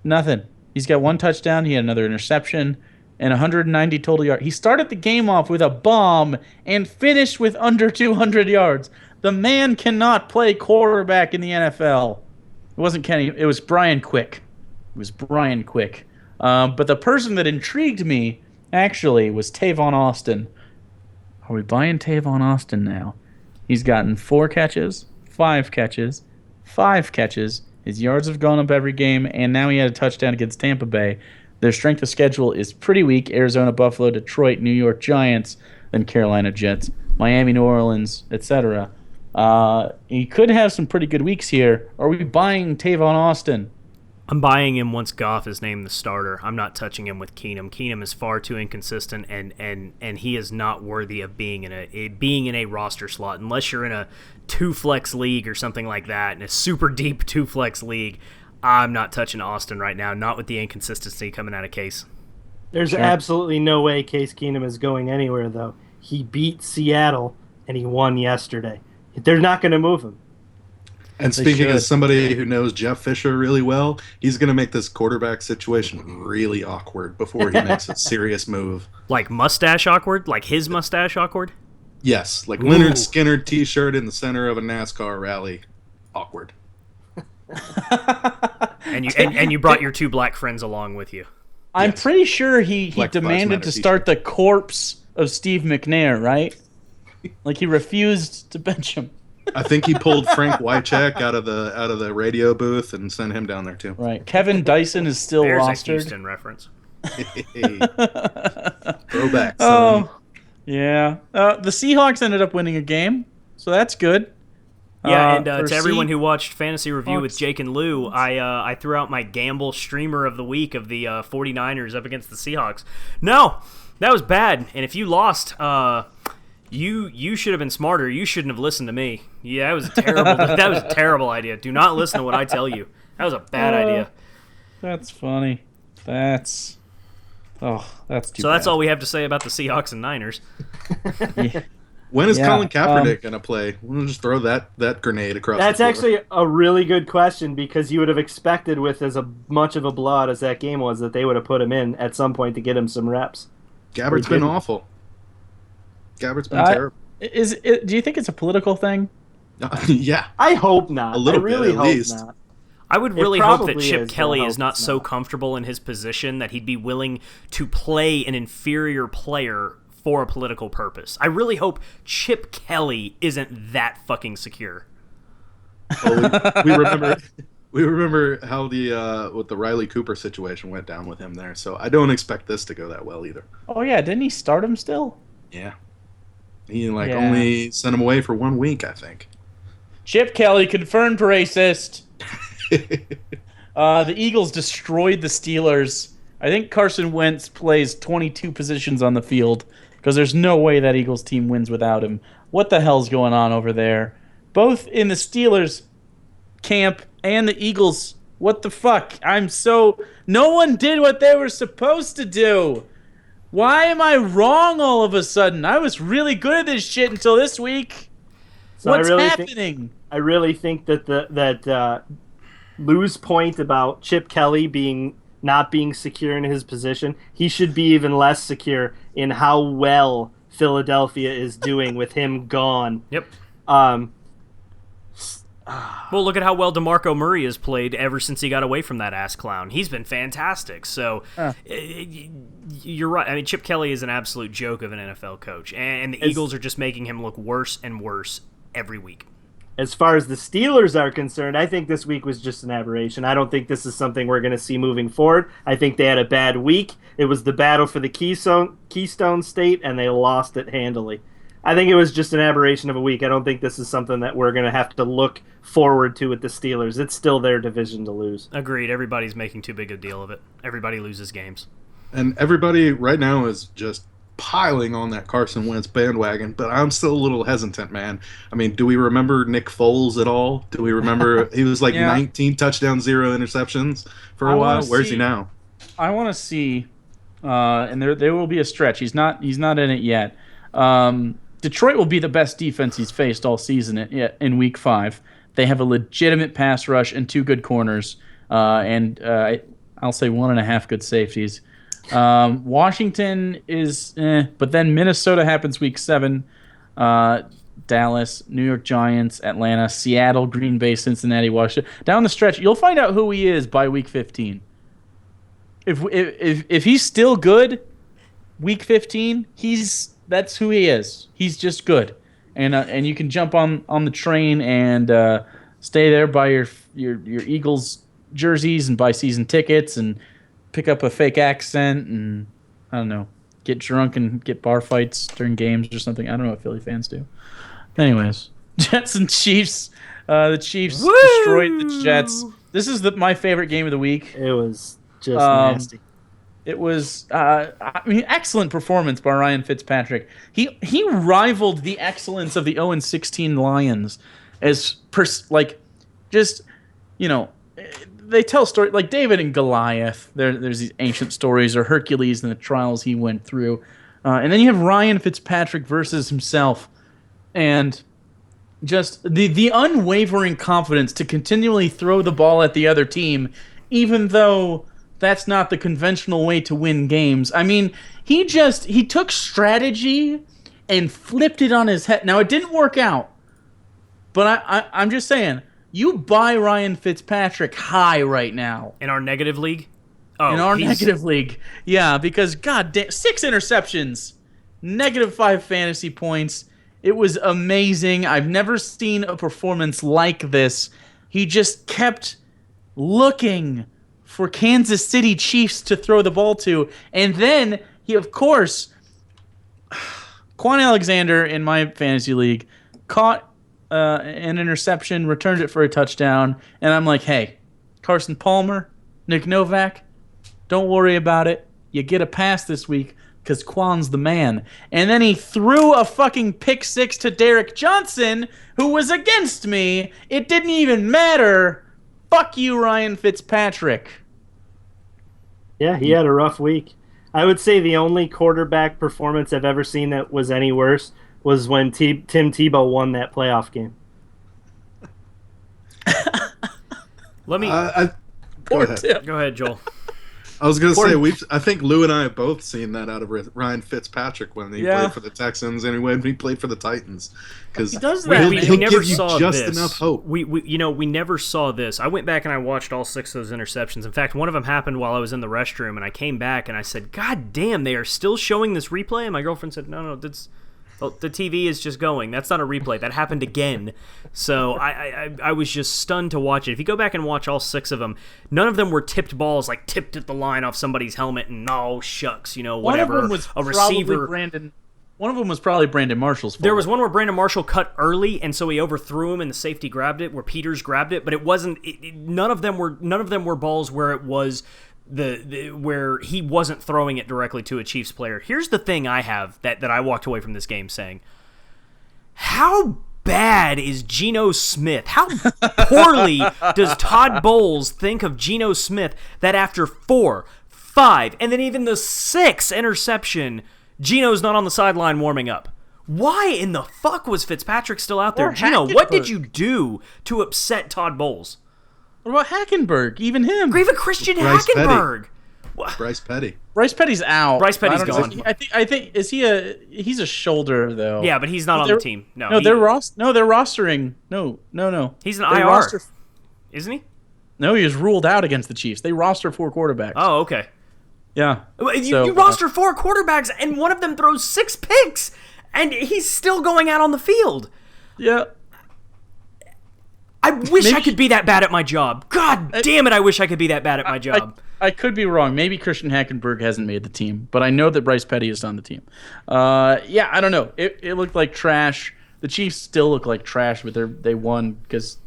nothing. He's got 1 touchdown. He had another interception and 190 total yards. He started the game off with a bomb and finished with under 200 yards. The man cannot play quarterback in the NFL. It wasn't Kenny. It was Brian Quick. But the person that intrigued me, actually, was Tavon Austin. Are we buying Tavon Austin now? He's gotten 4 catches, 5 catches, 5 catches. His yards have gone up every game, and now he had a touchdown against Tampa Bay. Their strength of schedule is pretty weak. Arizona, Buffalo, Detroit, New York Giants, then Carolina Jets, Miami, New Orleans, etc. He could have some pretty good weeks here. Are we buying Tavon Austin? I'm buying him once Goff is named the starter. I'm not touching him with Keenum. Keenum is far too inconsistent, and he is not worthy of being in a roster slot unless you're in a 2-flex league or something like that, in a super deep 2-flex league. I'm not touching Austin right now, not with the inconsistency coming out of Case. There's absolutely no way Case Keenum is going anywhere, though. He beat Seattle, and he won yesterday. They're not going to move him. And speaking as somebody who knows Jeff Fisher really well, he's going to make this quarterback situation really awkward before he makes a serious move. Like mustache awkward? Like his mustache awkward? Yes, like Leonard Skinner T-shirt in the center of a NASCAR rally. Awkward. And you brought your 2 black friends along with you. I'm pretty sure he Black Lives demanded Matter to t-shirt. start the corpse of Steve McNair, right? Like he refused to bench him. I think he pulled Frank Wycheck out of the radio booth and sent him down there too. Right. Kevin Dyson is still There's a rostered. Houston reference. Throwback. Son. Oh, yeah. The Seahawks ended up winning a game, so that's good. Yeah, and for to everyone Se- who watched Fantasy Review with Hawks. Jake and Lou, I threw out my gamble streamer of the week of the 49ers up against the Seahawks. No, that was bad. And if you lost, you should have been smarter. You shouldn't have listened to me. Yeah, that was a terrible. That was a terrible idea. Do not listen to what I tell you. That was a bad idea. That's funny. That's too So that's bad. all we have to say about the Seahawks and Niners. Yeah. When is Yeah, Colin Kaepernick gonna play? We'll just throw that grenade across. That's the floor. actually a really good question because you would have expected, with as much of a blowout as that game was, that they would have put him in at some point to get him some reps. Gabbert's They been didn't. awful. Gabbert's been I- terrible. Do you think it's a political thing? Yeah. I hope not. A little I really bit, at hope least. not. I would It really hope that probably Chip is, but I Kelly hope is not it's so not. comfortable in his position that he'd be willing to play an inferior player for a political purpose. I really hope Chip Kelly isn't that fucking secure. Well, we remember how the Riley Cooper situation went down with him there. So I don't expect this to go that well either. Oh yeah, didn't he start him still? Yeah. He Yeah. only sent him away for 1 week, I think. Chip Kelly confirmed racist. The Eagles destroyed the Steelers. I think Carson Wentz plays 22 positions on the field because there's no way that Eagles team wins without him. What the hell's going on over there? Both in the Steelers camp and the Eagles. What the fuck? No one did what they were supposed to do. Why am I wrong all of a sudden? I was really good at this shit until this week. So What's I really happening? I really think that Lou's point about Chip Kelly not being secure in his position, he should be even less secure in how well Philadelphia is doing with him gone. Yep. Um, Well, look at how well DeMarco Murray has played ever since he got away from that ass clown. He's been fantastic. So you're right. I mean, Chip Kelly is an absolute joke of an NFL coach, and the Eagles are just making him look worse and worse every week. As far as the Steelers are concerned, I think this week was just an aberration. I don't think this is something we're going to see moving forward. I think they had a bad week. It was the battle for the Keystone State, and they lost it handily. I think it was just an aberration of a week. I don't think this is something that we're going to have to look forward to with the Steelers. It's still their division to lose. Agreed. Everybody's making too big a deal of it. Everybody loses games. And everybody right now is just piling on that Carson Wentz bandwagon, but I'm still a little hesitant, man. I mean, do we remember Nick Foles at all? Do we remember he was like Yeah. 19 touchdowns, 0 interceptions for a I while? wanna Where's see- he now? I want to see, and there will be a stretch. He's not in it yet. Detroit will be the best defense he's faced all season in Week 5. They have a legitimate pass rush and 2 good corners, and I'll say 1.5 good safeties. Washington is, but then Minnesota happens Week 7. Dallas, New York Giants, Atlanta, Seattle, Green Bay, Cincinnati, Washington. Down the stretch, you'll find out who he is by Week 15. If he's still good, Week 15, that's who he is. He's just good, and you can jump on the train and stay there by your Eagles jerseys and buy season tickets and pick up a fake accent and I don't know, get drunk and get bar fights during games or something. I don't know what Philly fans do. Anyways, Jets and Chiefs. The Chiefs destroyed the Jets. This is my favorite game of the week. It was just nasty. It was, excellent performance by Ryan Fitzpatrick. He rivaled the excellence of the 0-16 Lions as they tell stories like David and Goliath. There's these ancient stories, or Hercules and the trials he went through, and then you have Ryan Fitzpatrick versus himself, and just the unwavering confidence to continually throw the ball at the other team, even though that's not the conventional way to win games. I mean, he took strategy and flipped it on his head. Now, it didn't work out, but I'm just saying, You buy Ryan Fitzpatrick high right now. In our negative league? Oh, In our negative league. Yeah, because god damn, 6 interceptions, -5 fantasy points. It was amazing. I've never seen a performance like this. He just kept looking for Kansas City Chiefs to throw the ball to. And then he, of course, Quan Alexander in my fantasy league caught an interception, returned it for a touchdown. And I'm like, hey, Carson Palmer, Nick Novak, don't worry about it. You get a pass this week because Quan's the man. And then he threw a fucking pick 6 to Derek Johnson, who was against me. It didn't even matter. Fuck you, Ryan Fitzpatrick. Yeah, he had a rough week. I would say the only quarterback performance I've ever seen that was any worse was when Tim Tebow won that playoff game. Let me Go ahead. go ahead, Joel. I was going to say, I think Lou and I have both seen that out of Ryan Fitzpatrick when he played for the Texans and when he played for the Titans. Because he does that. We never give you saw just this. enough hope. We never saw this. I went back and I watched all 6 of those interceptions. In fact, one of them happened while I was in the restroom, and I came back and I said, God damn, they are still showing this replay? And my girlfriend said, no, the TV is just going. That's not a replay. That happened again. So I was just stunned to watch it. If you go back and watch all 6 of them, none of them were tipped balls, like tipped at the line off somebody's helmet and, oh, shucks, whatever. One of them was a receiver. One of them was probably Brandon Marshall's fault. There was one where Brandon Marshall cut early, and so he overthrew him, and the safety grabbed it, where Peters grabbed it, but it wasn't. None of them were balls where it was where he wasn't throwing it directly to a Chiefs player. Here's the thing I have that I walked away from this game saying: how bad is Geno Smith? How poorly does Todd Bowles think of Geno Smith that after 4, 5, and then even the 6th interception, Geno's not on the sideline warming up? Why in the fuck was Fitzpatrick still out there? Geno, what did you do to upset Todd Bowles? What about Hackenberg? Even him. Even Christian Bryce Hackenberg. Bryce Petty. Bryce Petty's out. Bryce Petty's gone. I think he's a shoulder though. Yeah, but he's not on the team. No, they're rostering. No. He's an IR. Isn't he? No, he was ruled out against the Chiefs. They roster 4 quarterbacks. Oh, okay. Yeah. You roster 4 quarterbacks, and one of them throws 6 picks, and he's still going out on the field. Yeah. I wish I could be that bad at my job. God damn it, I wish I could be that bad at my job. I could be wrong. Maybe Christian Hackenberg hasn't made the team, but I know that Bryce Petty is on the team. Yeah, I don't know. It looked like trash. The Chiefs still look like trash, but they won because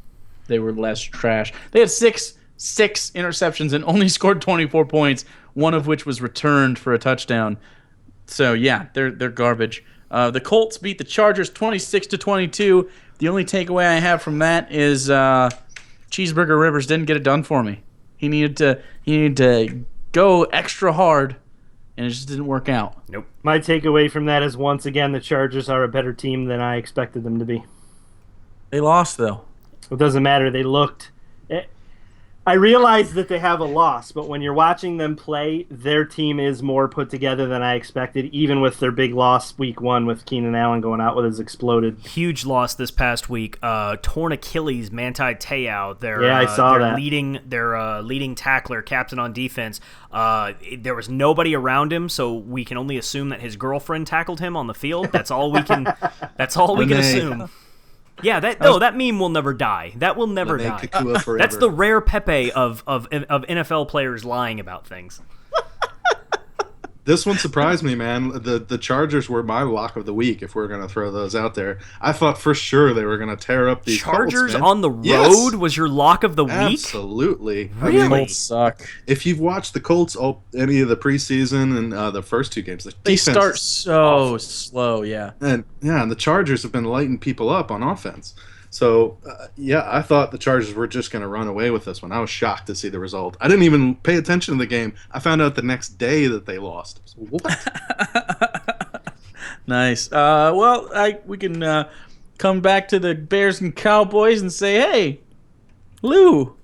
they were less trash. They had six interceptions and only scored 24 points, one of which was returned for a touchdown. So, yeah, they're garbage. The Colts beat the Chargers 26-22. The only takeaway I have from that is Cheeseburger Rivers didn't get it done for me. He needed to go extra hard, and it just didn't work out. Nope. My takeaway from that is, once again, the Chargers are a better team than I expected them to be. They lost, though. It doesn't matter. They looked... I realize that they have a loss, but when you're watching them play, their team is more put together than I expected, even with their big loss week 1 with Keenan Allen going out with his exploded. Huge loss this past week. Torn Achilles, Manti Te'o. I saw that. Their leading tackler, captain on defense. There was nobody around him, so we can only assume that his girlfriend tackled him on the field. That's all we can. That's all we can assume. Yeah, that meme will never die. That will never die. That's the rare Pepe of NFL players lying about things. This one surprised me, man. The Chargers were my lock of the week, if we're going to throw those out there. I thought for sure they were going to tear up these Chargers Colts, on the road was your lock of the week? Absolutely. Really? Colts suck. If you've watched the Colts any of the preseason and the first 2 games, they start so slow, yeah. And the Chargers have been lighting people up on offense. So, I thought the Chargers were just going to run away with this one. I was shocked to see the result. I didn't even pay attention to the game. I found out the next day that they lost. So, what? Nice. We can come back to the Bears and Cowboys and say, hey, Lou,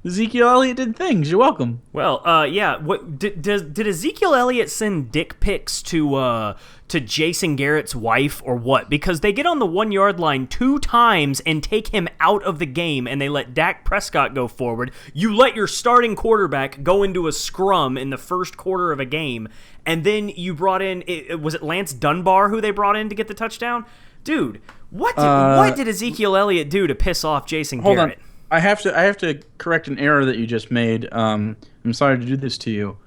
Ezekiel Elliott did things. You're welcome. Well, yeah. What did Ezekiel Elliott send dick pics to to Jason Garrett's wife or what? Because they get on the 1 yard line 2 times and take him out of the game, and they let Dak Prescott go forward. You let your starting quarterback go into a scrum in the first quarter of a game, and then you brought in, was it Lance Dunbar who they brought in to get the touchdown? Dude, what did Ezekiel Elliott do to piss off Jason Garrett? Hold on. I have to correct an error that you just made. I'm sorry to do this to you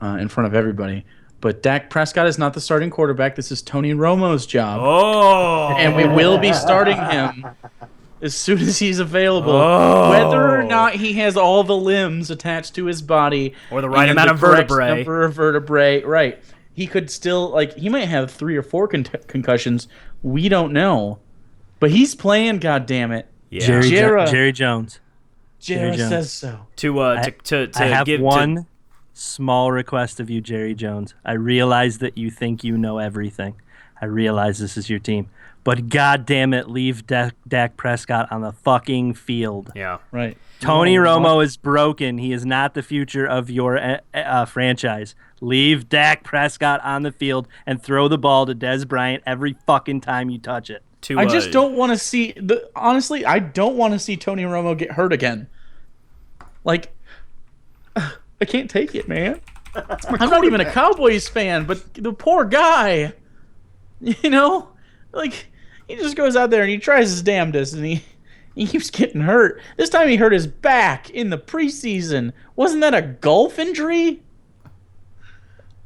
in front of everybody. But Dak Prescott is not the starting quarterback. This is Tony Romo's job. Oh. And we will be starting him as soon as he's available. Oh. Whether or not he has all the limbs attached to his body. Or the right and amount of correct vertebrae. Number of vertebrae. Right. He could still, he might have 3 or 4 concussions. We don't know. But he's playing, goddammit. Yeah. Jerry Jones. Jerry says so. I have one small request of you, Jerry Jones. I realize that you think you know everything. I realize this is your team. But God damn it, leave Dak Prescott on the fucking field. Yeah. Right. Tony Romo is broken. He is not the future of your franchise. Leave Dak Prescott on the field and throw the ball to Dez Bryant every fucking time you touch it. I just don't want to see honestly, I don't want to see Tony Romo get hurt again. I can't take it, man. I'm not even a Cowboys fan, but the poor guy, he just goes out there and he tries his damnedest and he keeps getting hurt. This time he hurt his back in the preseason. Wasn't that a golf injury?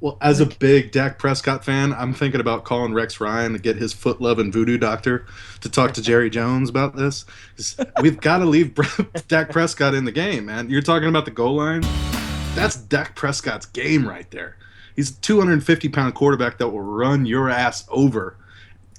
Well, as a big Dak Prescott fan, I'm thinking about calling Rex Ryan to get his foot-loving voodoo doctor to talk to Jerry Jones about this. We've got to leave Dak Prescott in the game, man. You're talking about the goal line? That's Dak Prescott's game right there. He's a 250-pound quarterback that will run your ass over.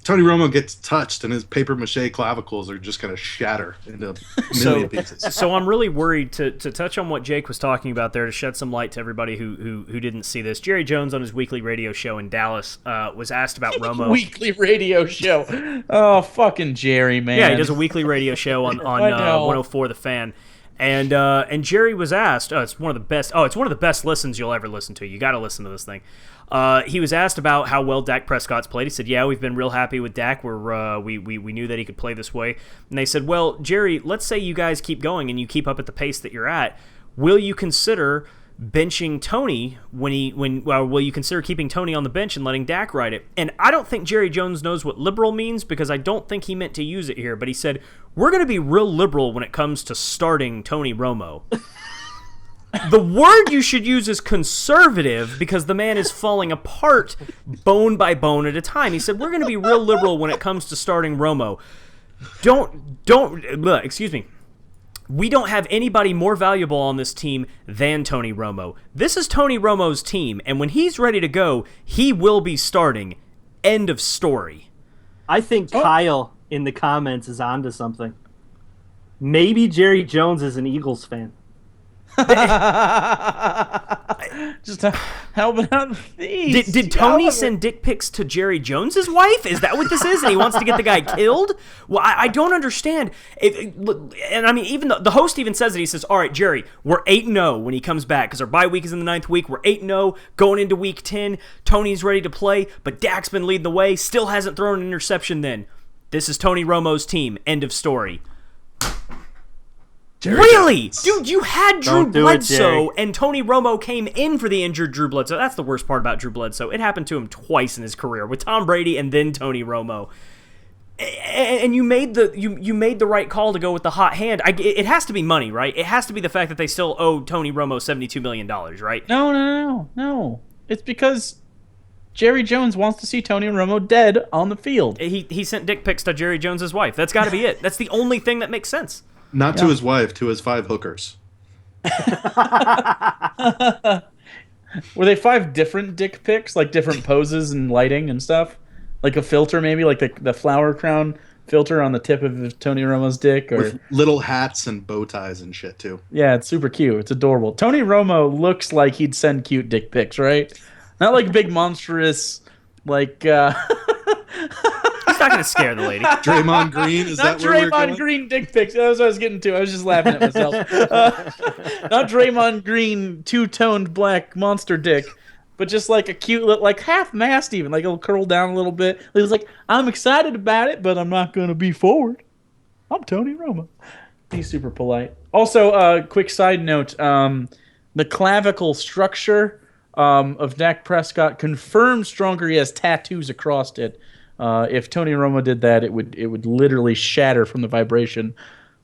Tony Romo gets touched, and his papier-mâché clavicles are just going to shatter into a million pieces. So I'm really worried to touch on what Jake was talking about there, to shed some light to everybody who didn't see this. Jerry Jones on his weekly radio show in Dallas was asked about Romo. Weekly radio show. Oh, fucking Jerry, man. Yeah, he does a weekly radio show on 104 The Fan. And Jerry was asked, it's one of the best listens you'll ever listen to. You got to listen to this thing. He was asked about how well Dak Prescott's played. He said, "Yeah, we've been real happy with Dak. We knew that he could play this way." And they said, "Well, Jerry, let's say you guys keep going and you keep up at the pace that you're at. Will you consider benching Tony will you consider keeping Tony on the bench and letting Dak ride it?" And I don't think Jerry Jones knows what liberal means, because I don't think he meant to use it here. But he said, "We're going to be real liberal when it comes to starting Tony Romo." The word you should use is conservative, because the man is falling apart bone by bone at a time. He said, "We're going to be real liberal when it comes to starting Romo. Excuse me. We don't have anybody more valuable on this team than Tony Romo. This is Tony Romo's team, and when he's ready to go, he will be starting. End of story." I think Kyle in the comments is onto something. Maybe Jerry Jones is an Eagles fan. Just helping out these. Did Tony send dick pics to Jerry Jones's wife? Is that what this is? And he wants to get the guy killed? Well, I don't understand. And I mean, even the host even says it. He says, "All right, Jerry, we're 8-0 when he comes back, because our bye week is in the 9th week. We're 8-0 going into week 10. Tony's ready to play, but Dak's been leading the way. Still hasn't thrown an interception then. This is Tony Romo's team. End of story." Jerry Really? Jones. Dude, you had Drew Don't do it, Bledsoe, Jerry. and Tony Romo came in for the injured Drew Bledsoe. That's the worst part about Drew Bledsoe. It happened to him twice in his career, with Tom Brady and then Tony Romo. And you made the right call to go with the hot hand. It has to be money, right? It has to be the fact that they still owe Tony Romo $72 million, right? No. It's because Jerry Jones wants to see Tony Romo dead on the field. He sent dick pics to Jerry Jones's wife. That's got to be it. That's the only thing that makes sense. Not to his wife, to his 5 hookers. Were they 5 different dick pics, like different poses and lighting and stuff? Like a filter, maybe, like the flower crown filter on the tip of Tony Romo's dick, or With little hats and bow ties and shit, too. yeah, it's super cute. It's adorable. Tony Romo looks like he'd send cute dick pics, right? Not like big monstrous, like He's not going to scare the lady. Draymond Green, is not that where we're Draymond going? Green dick pics. That's what I was getting to. I was just laughing at myself. Not Draymond Green 2-toned black monster dick. but just like a cute little, like half-mast even, like it'll curl down a little bit. He was like, I'm excited about it, but I'm not going to be forward. I'm Tony Romo. He's super polite. Also, quick side note, the clavicle structure of Dak Prescott confirmed stronger. He has tattoos across it. If Tony Romo did that, it would literally shatter from the vibration.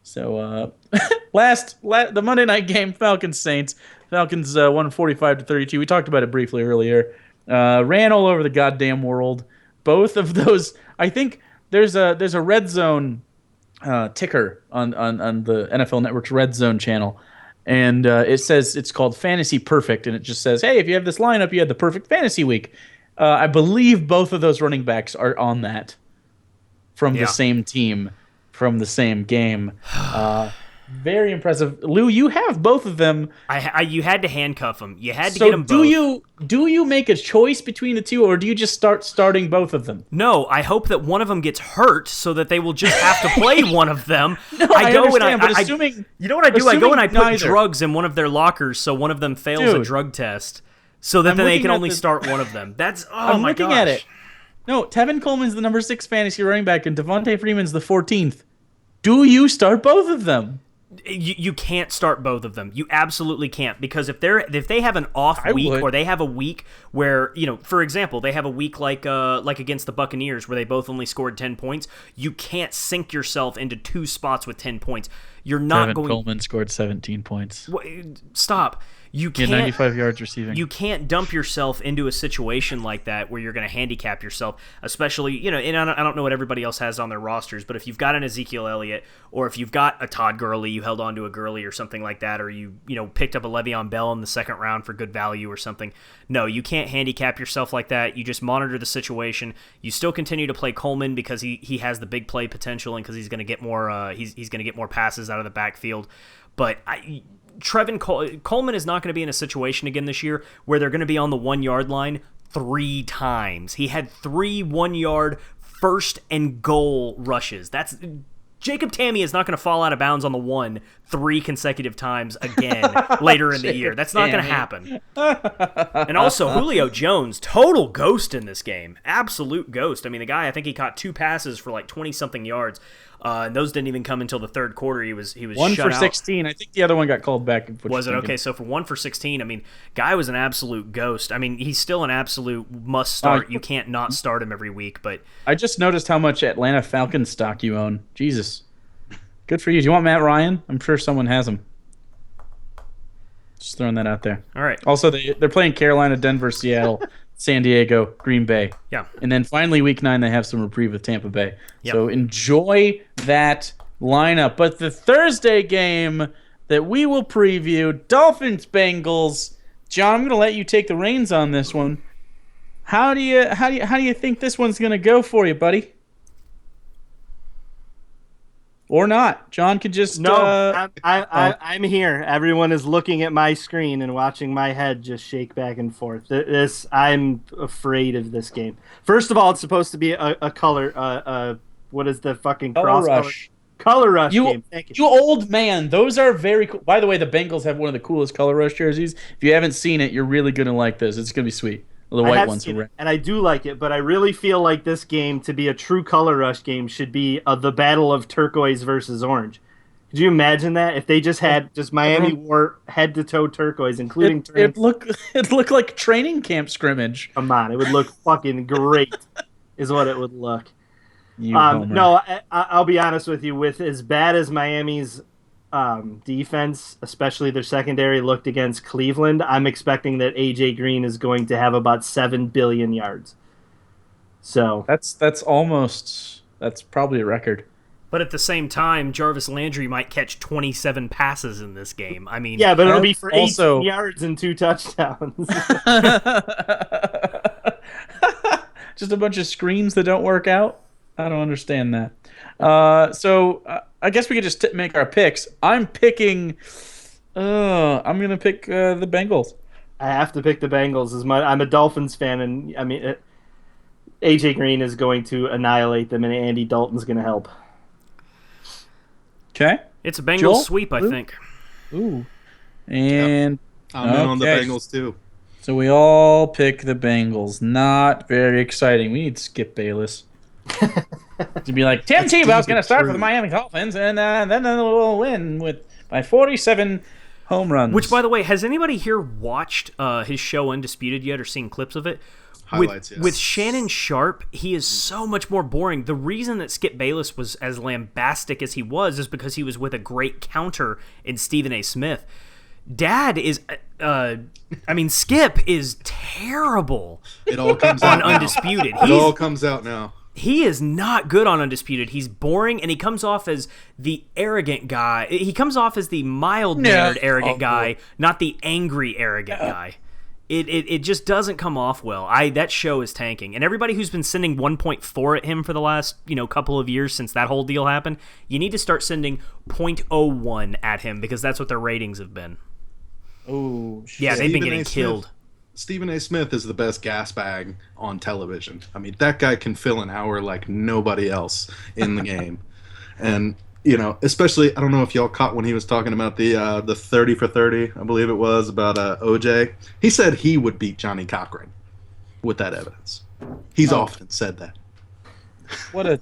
So the Monday night game, Falcons Saints. Falcons won 45-32. We talked about it briefly earlier. Ran all over the goddamn world. Both of those, I think there's a red zone ticker on the NFL Network's Red Zone channel, and it says it's called Fantasy Perfect, and it just says, hey, if you have this lineup, you had the perfect fantasy week. I believe both of those running backs are on that from the same team, from the same game. Very impressive. Lou, you have both of them. You had to handcuff them. You had to get them both. Do you make a choice between the two, or do you just starting both of them? No, I hope that one of them gets hurt so that they will just have to play one of them. No, I understand, but assuming... You know what I do? I go and I put neither. drugs in one of their lockers so one of them fails a drug test so that then they can only start one of them. That's... I'm looking at it. No, Tevin Coleman's the number 6 fantasy running back, and Devontae Freeman's the 14th. Do you start both of them? You can't start both of them. You absolutely can't, because if they have an off week, or they have a week where, for example, they have a week like against the Buccaneers where they both only scored 10 points, you can't sink yourself into 2 spots with 10 points. You're not Tevin Coleman scored 17 points. Stop. You can't 95 yards receiving. You can't dump yourself into a situation like that where you're going to handicap yourself, especially, and I don't know what everybody else has on their rosters, but if you've got an Ezekiel Elliott, or if you've got a Todd Gurley, you held on to a Gurley or something like that, or you picked up a Le'Veon Bell in the second round for good value or something. No, you can't handicap yourself like that. You just monitor the situation. You still continue to play Coleman because he has the big play potential, and because he's going to get more he's going to get more passes out of the backfield. But Coleman is not going to be in a situation again this year where they're going to be on the 1-yard line 3 times. He had 3 1-yard first and goal rushes. Jacob Tamme is not going to fall out of bounds on the 1 3 consecutive times again later in the year. That's not going to happen. And also, Julio Jones, total ghost in this game. Absolute ghost. I mean, the guy, I think he caught 2 passes for like 20-something yards. And those didn't even come until the third quarter. He was 1 shut for 16. out. I think the other one got called back. Was it? Okay, so for 1 for 16, I mean, guy was an absolute ghost. I mean, he's still an absolute must start. You can't not start him every week. But I just noticed how much Atlanta Falcons stock you own. Jesus. Good for you. Do you want Matt Ryan? I'm sure someone has him. Just throwing that out there. All right. Also, they're playing Carolina, Denver, Seattle, San Diego, Green Bay. Yeah. And then finally, week 9, they have some reprieve with Tampa Bay. Yep. So enjoy that lineup. But the Thursday game that we will preview, Dolphins-Bengals. John, I'm going to let you take the reins on this one. How do you think this one's going to go for you, buddy? Or not. John could just... I'm here. Everyone is looking at my screen and watching my head just shake back and forth. I'm afraid of this game. First of all, it's supposed to be a color... what is the fucking Color Rush? Color Rush game. Thank you. You old man. Those are very cool. By the way, the Bengals have one of the coolest Color Rush jerseys. If you haven't seen it, you're really going to like this. It's going to be sweet. The white ones are red. And I do like it, but I really feel like this game, to be a true Color Rush game, should be the battle of turquoise versus orange. Could you imagine that? If they just had Miami wore head-to-toe turquoise, including... It looked like training camp scrimmage. Come on, it would look fucking great, is what it would look. No, I'll be honest with you. With as bad as Miami's defense, especially their secondary, looked against Cleveland, I'm expecting that AJ Green is going to have about 7 billion yards. So that's probably a record. But at the same time, Jarvis Landry might catch 27 passes in this game. I mean, yeah, but it'll be for 18 yards and 2 touchdowns. Just a bunch of screens that don't work out. I don't understand that. So I guess we could just make our picks. I'm picking. I'm gonna pick the Bengals. I have to pick the Bengals. I'm a Dolphins fan, and I mean, AJ Green is going to annihilate them, and Andy Dalton's going to help. Okay, it's a Bengals sweep, I think. Ooh, and I'm in on the Bengals too. So we all pick the Bengals. Not very exciting. We need Skip Bayless to be like, Tim Tebow's going to start for the Miami Dolphins, and then we'll win by 47 home runs. Which, by the way, has anybody here watched his show Undisputed yet or seen clips of it? Highlights, yes. With Shannon Sharp, he is so much more boring. The reason that Skip Bayless was as lambastic as he was is because he was with a great counter in Stephen A. Smith. Dad is, Skip is terrible. It all comes on out Undisputed. It all comes out now. He is not good on Undisputed. He's boring, and he comes off as the arrogant guy. He comes off as the mild-mannered arrogant guy, not the angry arrogant guy. It just doesn't come off well. That show is tanking, and everybody who's been sending 1.4 at him for the last couple of years since that whole deal happened, you need to start sending 0.01 at him because that's what their ratings have been. Oh, shit. Yeah, they've been getting killed. Stephen A. Smith is the best gas bag on television. I mean, that guy can fill an hour like nobody else in the game. And, especially, I don't know if y'all caught when he was talking about the 30 for 30, I believe it was, about OJ. He said he would beat Johnny Cochran with that evidence. He's often said that. What a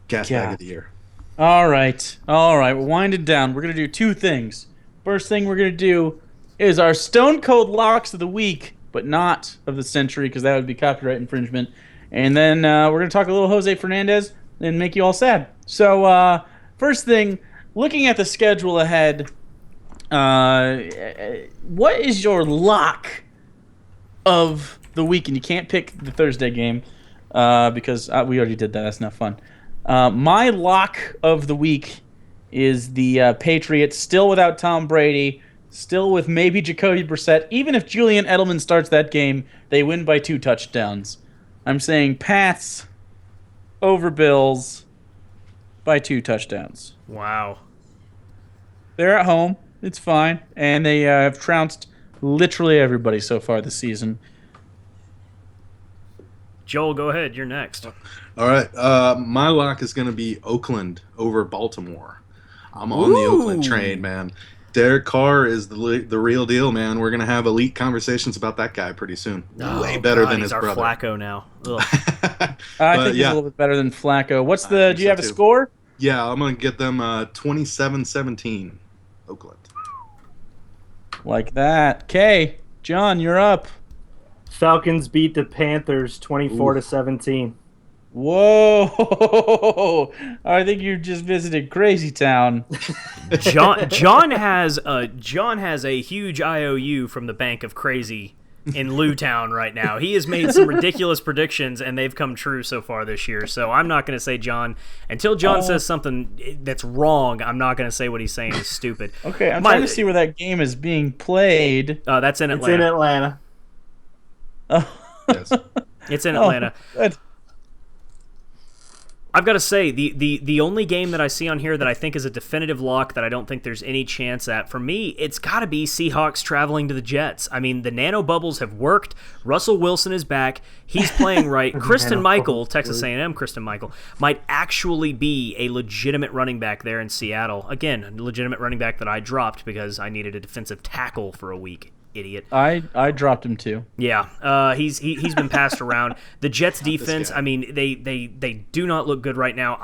gas bag of the year. All right. We're winding down. We're going to do two things. First thing we're going to do is our Stone Cold Locks of the Week, but not of the century because that would be copyright infringement. And then we're going to talk a little Jose Fernandez and make you all sad. So first thing, looking at the schedule ahead, what is your lock of the week? And you can't pick the Thursday game because we already did that. That's not fun. My lock of the week is the Patriots, still without Tom Brady, still with maybe Jacoby Brissett. Even if Julian Edelman starts that game, they win by 2 touchdowns. I'm saying Pats over Bills by 2 touchdowns. Wow. They're at home. It's fine. And they have trounced literally everybody so far this season. Joel, go ahead. You're next. All right. My lock is going to be Oakland over Baltimore. I'm on the Oakland train, man. Derek Carr is the real deal, man. We're going to have elite conversations about that guy pretty soon. Way better than his brother. He's our Flacco now. I think he's a little bit better than Flacco. Do you have a score? Yeah, I'm going to get them 27-17, Oakland. Like that. Okay, John, you're up. Falcons beat the Panthers 24-17. Whoa! I think you just visited Crazy Town. John has a huge IOU from the Bank of Crazy in Lewtown right now. He has made some ridiculous predictions, and they've come true so far this year. So I'm not going to say John until John says something that's wrong. I'm not going to say what he's saying is stupid. Okay, I'm trying to see where that game is being played. That's in Atlanta. It's in Atlanta. Oh. Yes. It's in Atlanta. Good. I've got to say, the only game that I see on here that I think is a definitive lock that I don't think there's any chance at, for me, it's got to be Seahawks traveling to the Jets. I mean, the nano bubbles have worked. Russell Wilson is back. He's playing right. Kristen Michael, Texas A&M Kristen Michael, might actually be a legitimate running back there in Seattle. Again, a legitimate running back that I dropped because I needed a defensive tackle for a week. Idiot. I dropped him too. Yeah, he's been passed around. The Jets defense, I mean, they do not look good right now.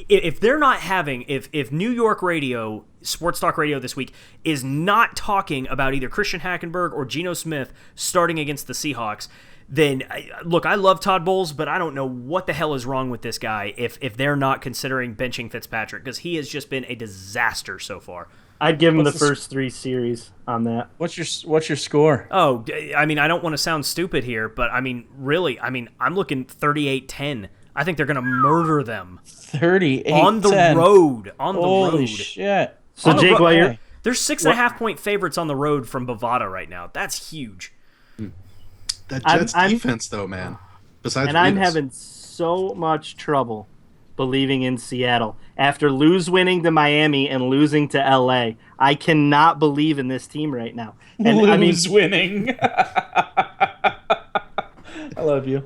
If they're not having, if New York radio, sports talk radio this week is not talking about either Christian Hackenberg or Geno Smith starting against the Seahawks, then look, I love Todd Bowles, but I don't know what the hell is wrong with this guy if they're not considering benching Fitzpatrick, because he has just been a disaster so far. I'd give him the first 3 series on that. What's your score? Oh, I mean, I don't want to sound stupid here, but I mean, really, I'm looking 38-10. I think they're going to murder them. 38-10. On the road. Holy shit. So, Jake, while you're... They're 6.5-point favorites on the road from Bovada right now. That's huge. That Jets defense, though, man. Besides, I'm having so much trouble believing in Seattle. After winning to Miami and losing to LA, I cannot believe in this team right now. And winning. I love you.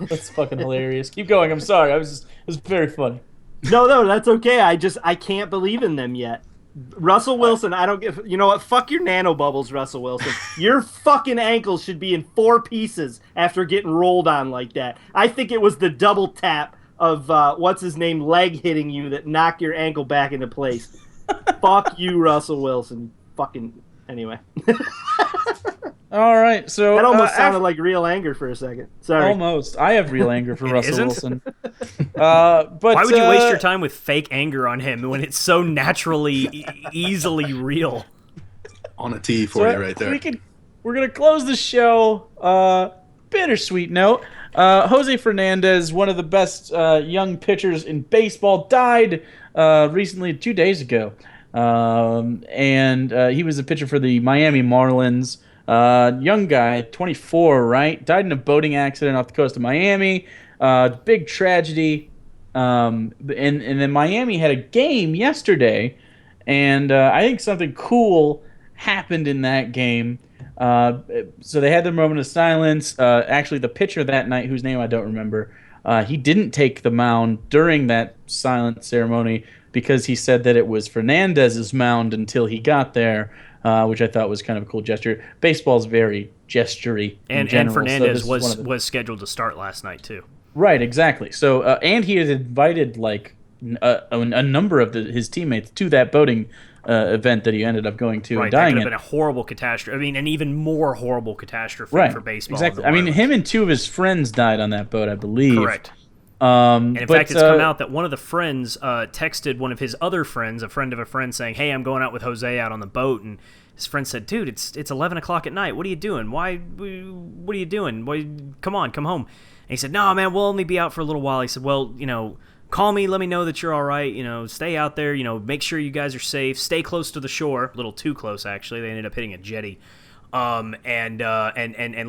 That's fucking hilarious. Keep going. I'm sorry. It was very funny. No, that's okay. I can't believe in them yet. Russell Wilson, I don't give. You know what? Fuck your nanobubbles, Russell Wilson. Your fucking ankles should be in 4 pieces after getting rolled on like that. I think it was the double tap of what's his name leg hitting you that knocked your ankle back into place. Fuck you, Russell Wilson. Fucking anyway. All right, so that almost sounded like real anger for a second. Sorry. Almost. I have real anger for Russell isn't? Wilson. But why would you waste your time with fake anger on him when it's so naturally, easily real? On a tee for you right there. We're gonna close the show. Bittersweet note. Jose Fernandez, one of the best young pitchers in baseball, died recently 2 days ago. And he was a pitcher for the Miami Marlins. Young guy, 24, right? Died in a boating accident off the coast of Miami. Big tragedy. And then Miami had a game yesterday, and I think something cool happened in that game. So they had their moment of silence. Actually, the pitcher that night, whose name I don't remember, he didn't take the mound during that silent ceremony because he said that it was Fernandez's mound until he got there. Which I thought was kind of a cool gesture. Baseball's very gestury in general. And Fernandez so was scheduled to start last night too. Right, exactly. So and he had invited like a number of his teammates to that boating event that he ended up going to and dying. That could have been a horrible catastrophe. I mean, an even more horrible catastrophe for baseball. Exactly. I mean, him and 2 of his friends died on that boat, I believe. Correct. And in fact, it's come out that one of the friends texted one of his other friends, a friend of a friend, saying, "Hey, I'm going out with Jose out on the boat." And his friend said, "Dude, it's 11 o'clock at night. What are you doing? What are you doing? Come on, come home." And he said, "No, man, we'll only be out for a little while." He said, "Well, call me, let me know that you're all right. Stay out there. Make sure you guys are safe. Stay close to the shore. A little too close, actually. They ended up hitting a jetty." And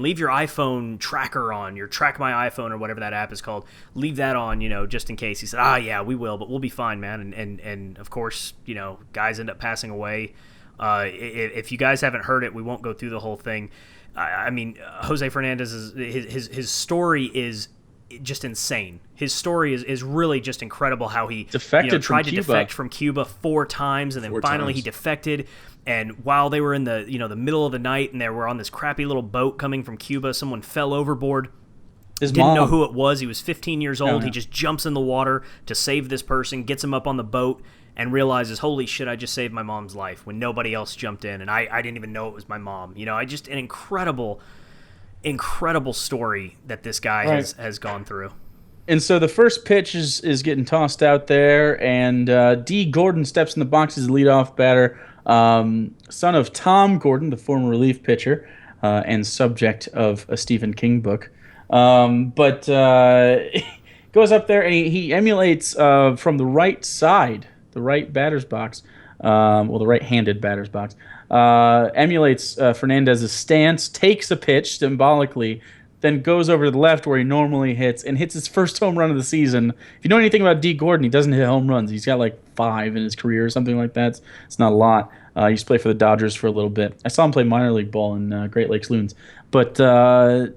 leave your iPhone tracker on, your Track My iPhone or whatever that app is called. Leave that on, just in case. He said, yeah, we will, but we'll be fine, man. And of course, guys end up passing away. If you guys haven't heard it, we won't go through the whole thing. I mean, Jose Fernandez his story is just insane. His story is really just incredible. How he tried to defect from Cuba 4 times, and then finally he defected. And while they were in the the middle of the night, and they were on this crappy little boat coming from Cuba, someone fell overboard. His Didn't mom. know who it was. He was 15 years old. No. He just jumps in the water to save this person, gets him up on the boat, and realizes, holy shit, I just saved my mom's life when nobody else jumped in, and I didn't even know it was my mom. An incredible story that this guy has gone through. And so the first pitch is getting tossed out there, and D. Gordon steps in the box as the leadoff batter. Son of Tom Gordon, the former relief pitcher, and subject of a Stephen King book. But goes up there and he emulates from the right side, the right batter's box, the right-handed batter's box, emulates Fernandez's stance, takes a pitch symbolically, then goes over to the left where he normally hits and hits his first home run of the season. If you know anything about D. Gordon, he doesn't hit home runs. He's got like 5 in his career or something like that. It's not a lot. He used to play for the Dodgers for a little bit. I saw him play minor league ball in Great Lakes Loons. But, man,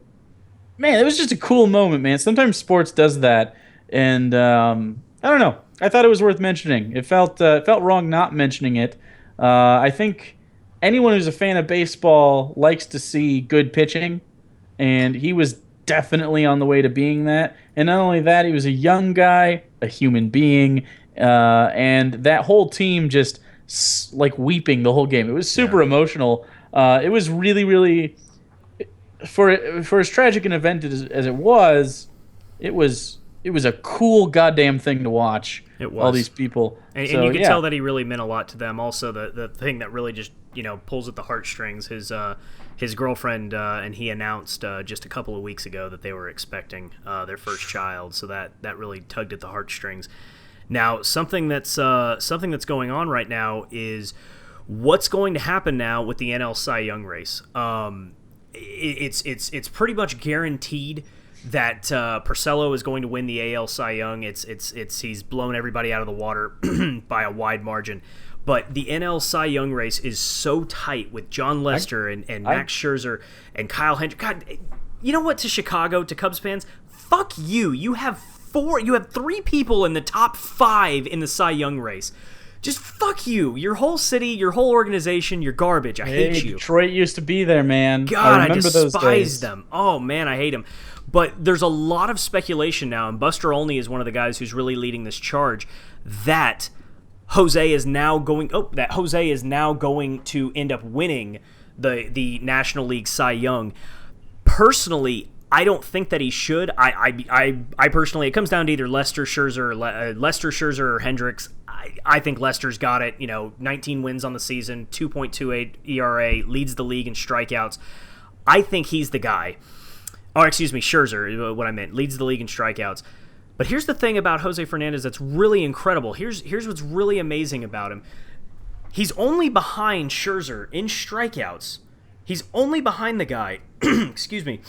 it was just a cool moment, man. Sometimes sports does that. And I don't know. I thought it was worth mentioning. It felt wrong not mentioning it. I think anyone who's a fan of baseball likes to see good pitching. And he was definitely on the way to being that. And not only that, he was a young guy, a human being, and that whole team just like weeping the whole game. It was super emotional. It was really, really, for as tragic an event as it was a cool goddamn thing to watch. It was. All these people. And you could tell that he really meant a lot to them. Also, the thing that really just pulls at the heartstrings, his girlfriend and he announced just a couple of weeks ago that they were expecting their first child. So that really tugged at the heartstrings. Now, something that's going on right now is what's going to happen now with the NL Cy Young race. It's pretty much guaranteed that Porcello is going to win the AL Cy Young. He's blown everybody out of the water by a wide margin. But the NL Cy Young race is so tight with John Lester and Max Scherzer and Kyle Hendricks. God, you know what? To Chicago, to Cubs fans, fuck you. You have 3 people in the top 5 in the Cy Young race. Just fuck you. Your whole city, your whole organization, you're garbage. I hate you. Detroit used to be there, man. God, I remember those despise days. them. Oh, man, I hate them. But there's a lot of speculation now, and Buster Olney is one of the guys who's really leading this charge, that Jose is now going to end up winning the National League Cy Young. Personally, I don't think that he should. I personally, it comes down to either Lester Scherzer or Hendricks. I think Lester's got it. 19 wins on the season, 2.28 ERA, leads the league in strikeouts. I think he's the guy. Or excuse me, Scherzer, what I meant, leads the league in strikeouts. But here's the thing about Jose Fernandez that's really incredible. Here's what's really amazing about him. He's only behind Scherzer in strikeouts. He's only behind the guy, excuse me,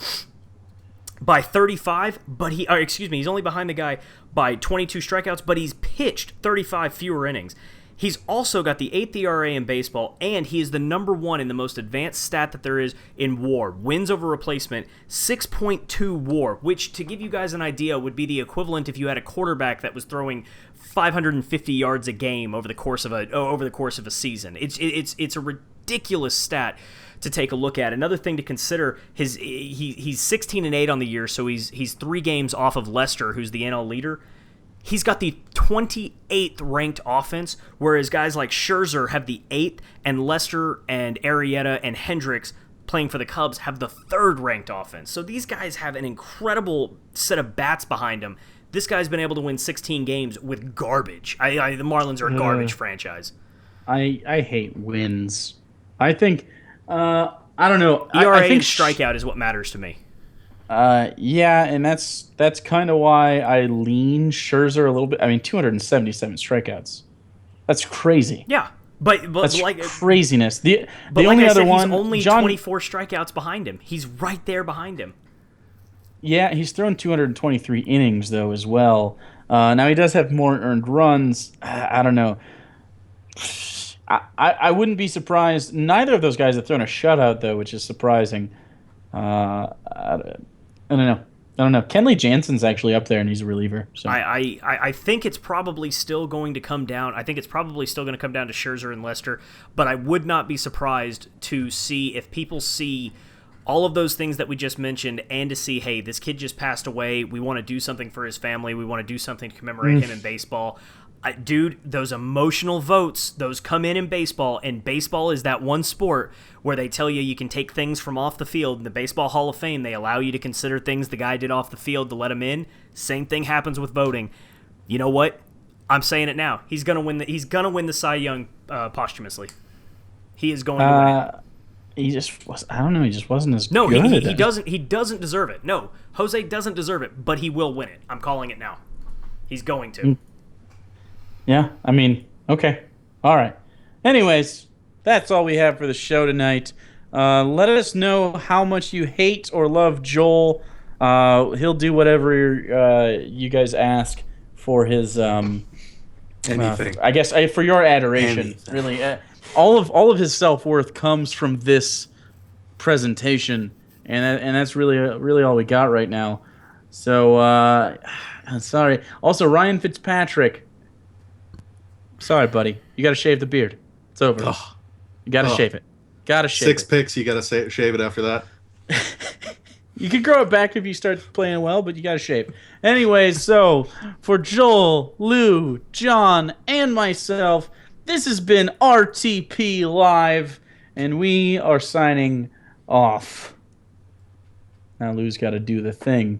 by 35, he's only behind the guy by 22 strikeouts, but he's pitched 35 fewer innings. He's also got the 8th ERA in baseball, and he is the number 1 in the most advanced stat that there is in WAR, wins over replacement, 6.2 WAR, which, to give you guys an idea, would be the equivalent if you had a quarterback that was throwing 550 yards a game over the course of a season. It's a ridiculous stat to take a look at. Another thing to consider, he's 16-8 on the year, so he's 3 games off of Lester, who's the NL leader. He's got the 28th ranked offense, whereas guys like Scherzer have the 8th, and Lester and Arrieta and Hendricks playing for the Cubs have the 3rd ranked offense. So these guys have an incredible set of bats behind them. This guy's been able to win 16 games with garbage. The Marlins are a garbage franchise. I hate wins. I think, I don't know. ERA I think and strikeout is what matters to me. Yeah, and that's kind of why I lean Scherzer a little bit. I mean, 277 strikeouts. That's crazy. Yeah, but that's like craziness. The but only like I other said, one, he's only John, 24 strikeouts behind him. He's right there behind him. Yeah, he's thrown 223 innings though as well. Now he does have more earned runs. I don't know. I wouldn't be surprised. Neither of those guys have thrown a shutout though, which is surprising. I don't know. Kenley Jansen's actually up there, and he's a reliever. So I think it's probably still going to come down. I think it's probably still going to come down to Scherzer and Lester, but I would not be surprised to see if people see all of those things that we just mentioned, and to see, hey, this kid just passed away. We want to do something for his family. We want to do something to commemorate him in baseball. Dude, those emotional votes, those come in baseball, and baseball is that one sport where they tell you can take things from off the field. In the Baseball Hall of Fame, they allow you to consider things the guy did off the field to let him in. Same thing happens with voting. You know what? I'm saying it now. He's gonna win the Cy Young posthumously. He is going to win it. He just was. I don't know. He just wasn't as no. good. He doesn't. He doesn't deserve it. No, Jose doesn't deserve it, but he will win it. I'm calling it now. He's going to. Yeah, I mean, okay. All right. Anyways, that's all we have for the show tonight. Let us know how much you hate or love Joel. He'll do whatever you guys ask for his anything. I guess for your adoration, Anything. really. All of his self-worth comes from this presentation, and that's really all we got right now. So sorry. Also, Ryan Fitzpatrick. Sorry, buddy. You got to shave the beard. It's over. Ugh. You got to shave it. Got to shave 6 it. picks, you got to shave it after that. You can grow it back if you start playing well, but you got to shave. Anyways, so for Joel, Lou, John, and myself, this has been RTP Live, and we are signing off. Now Lou's got to do the thing.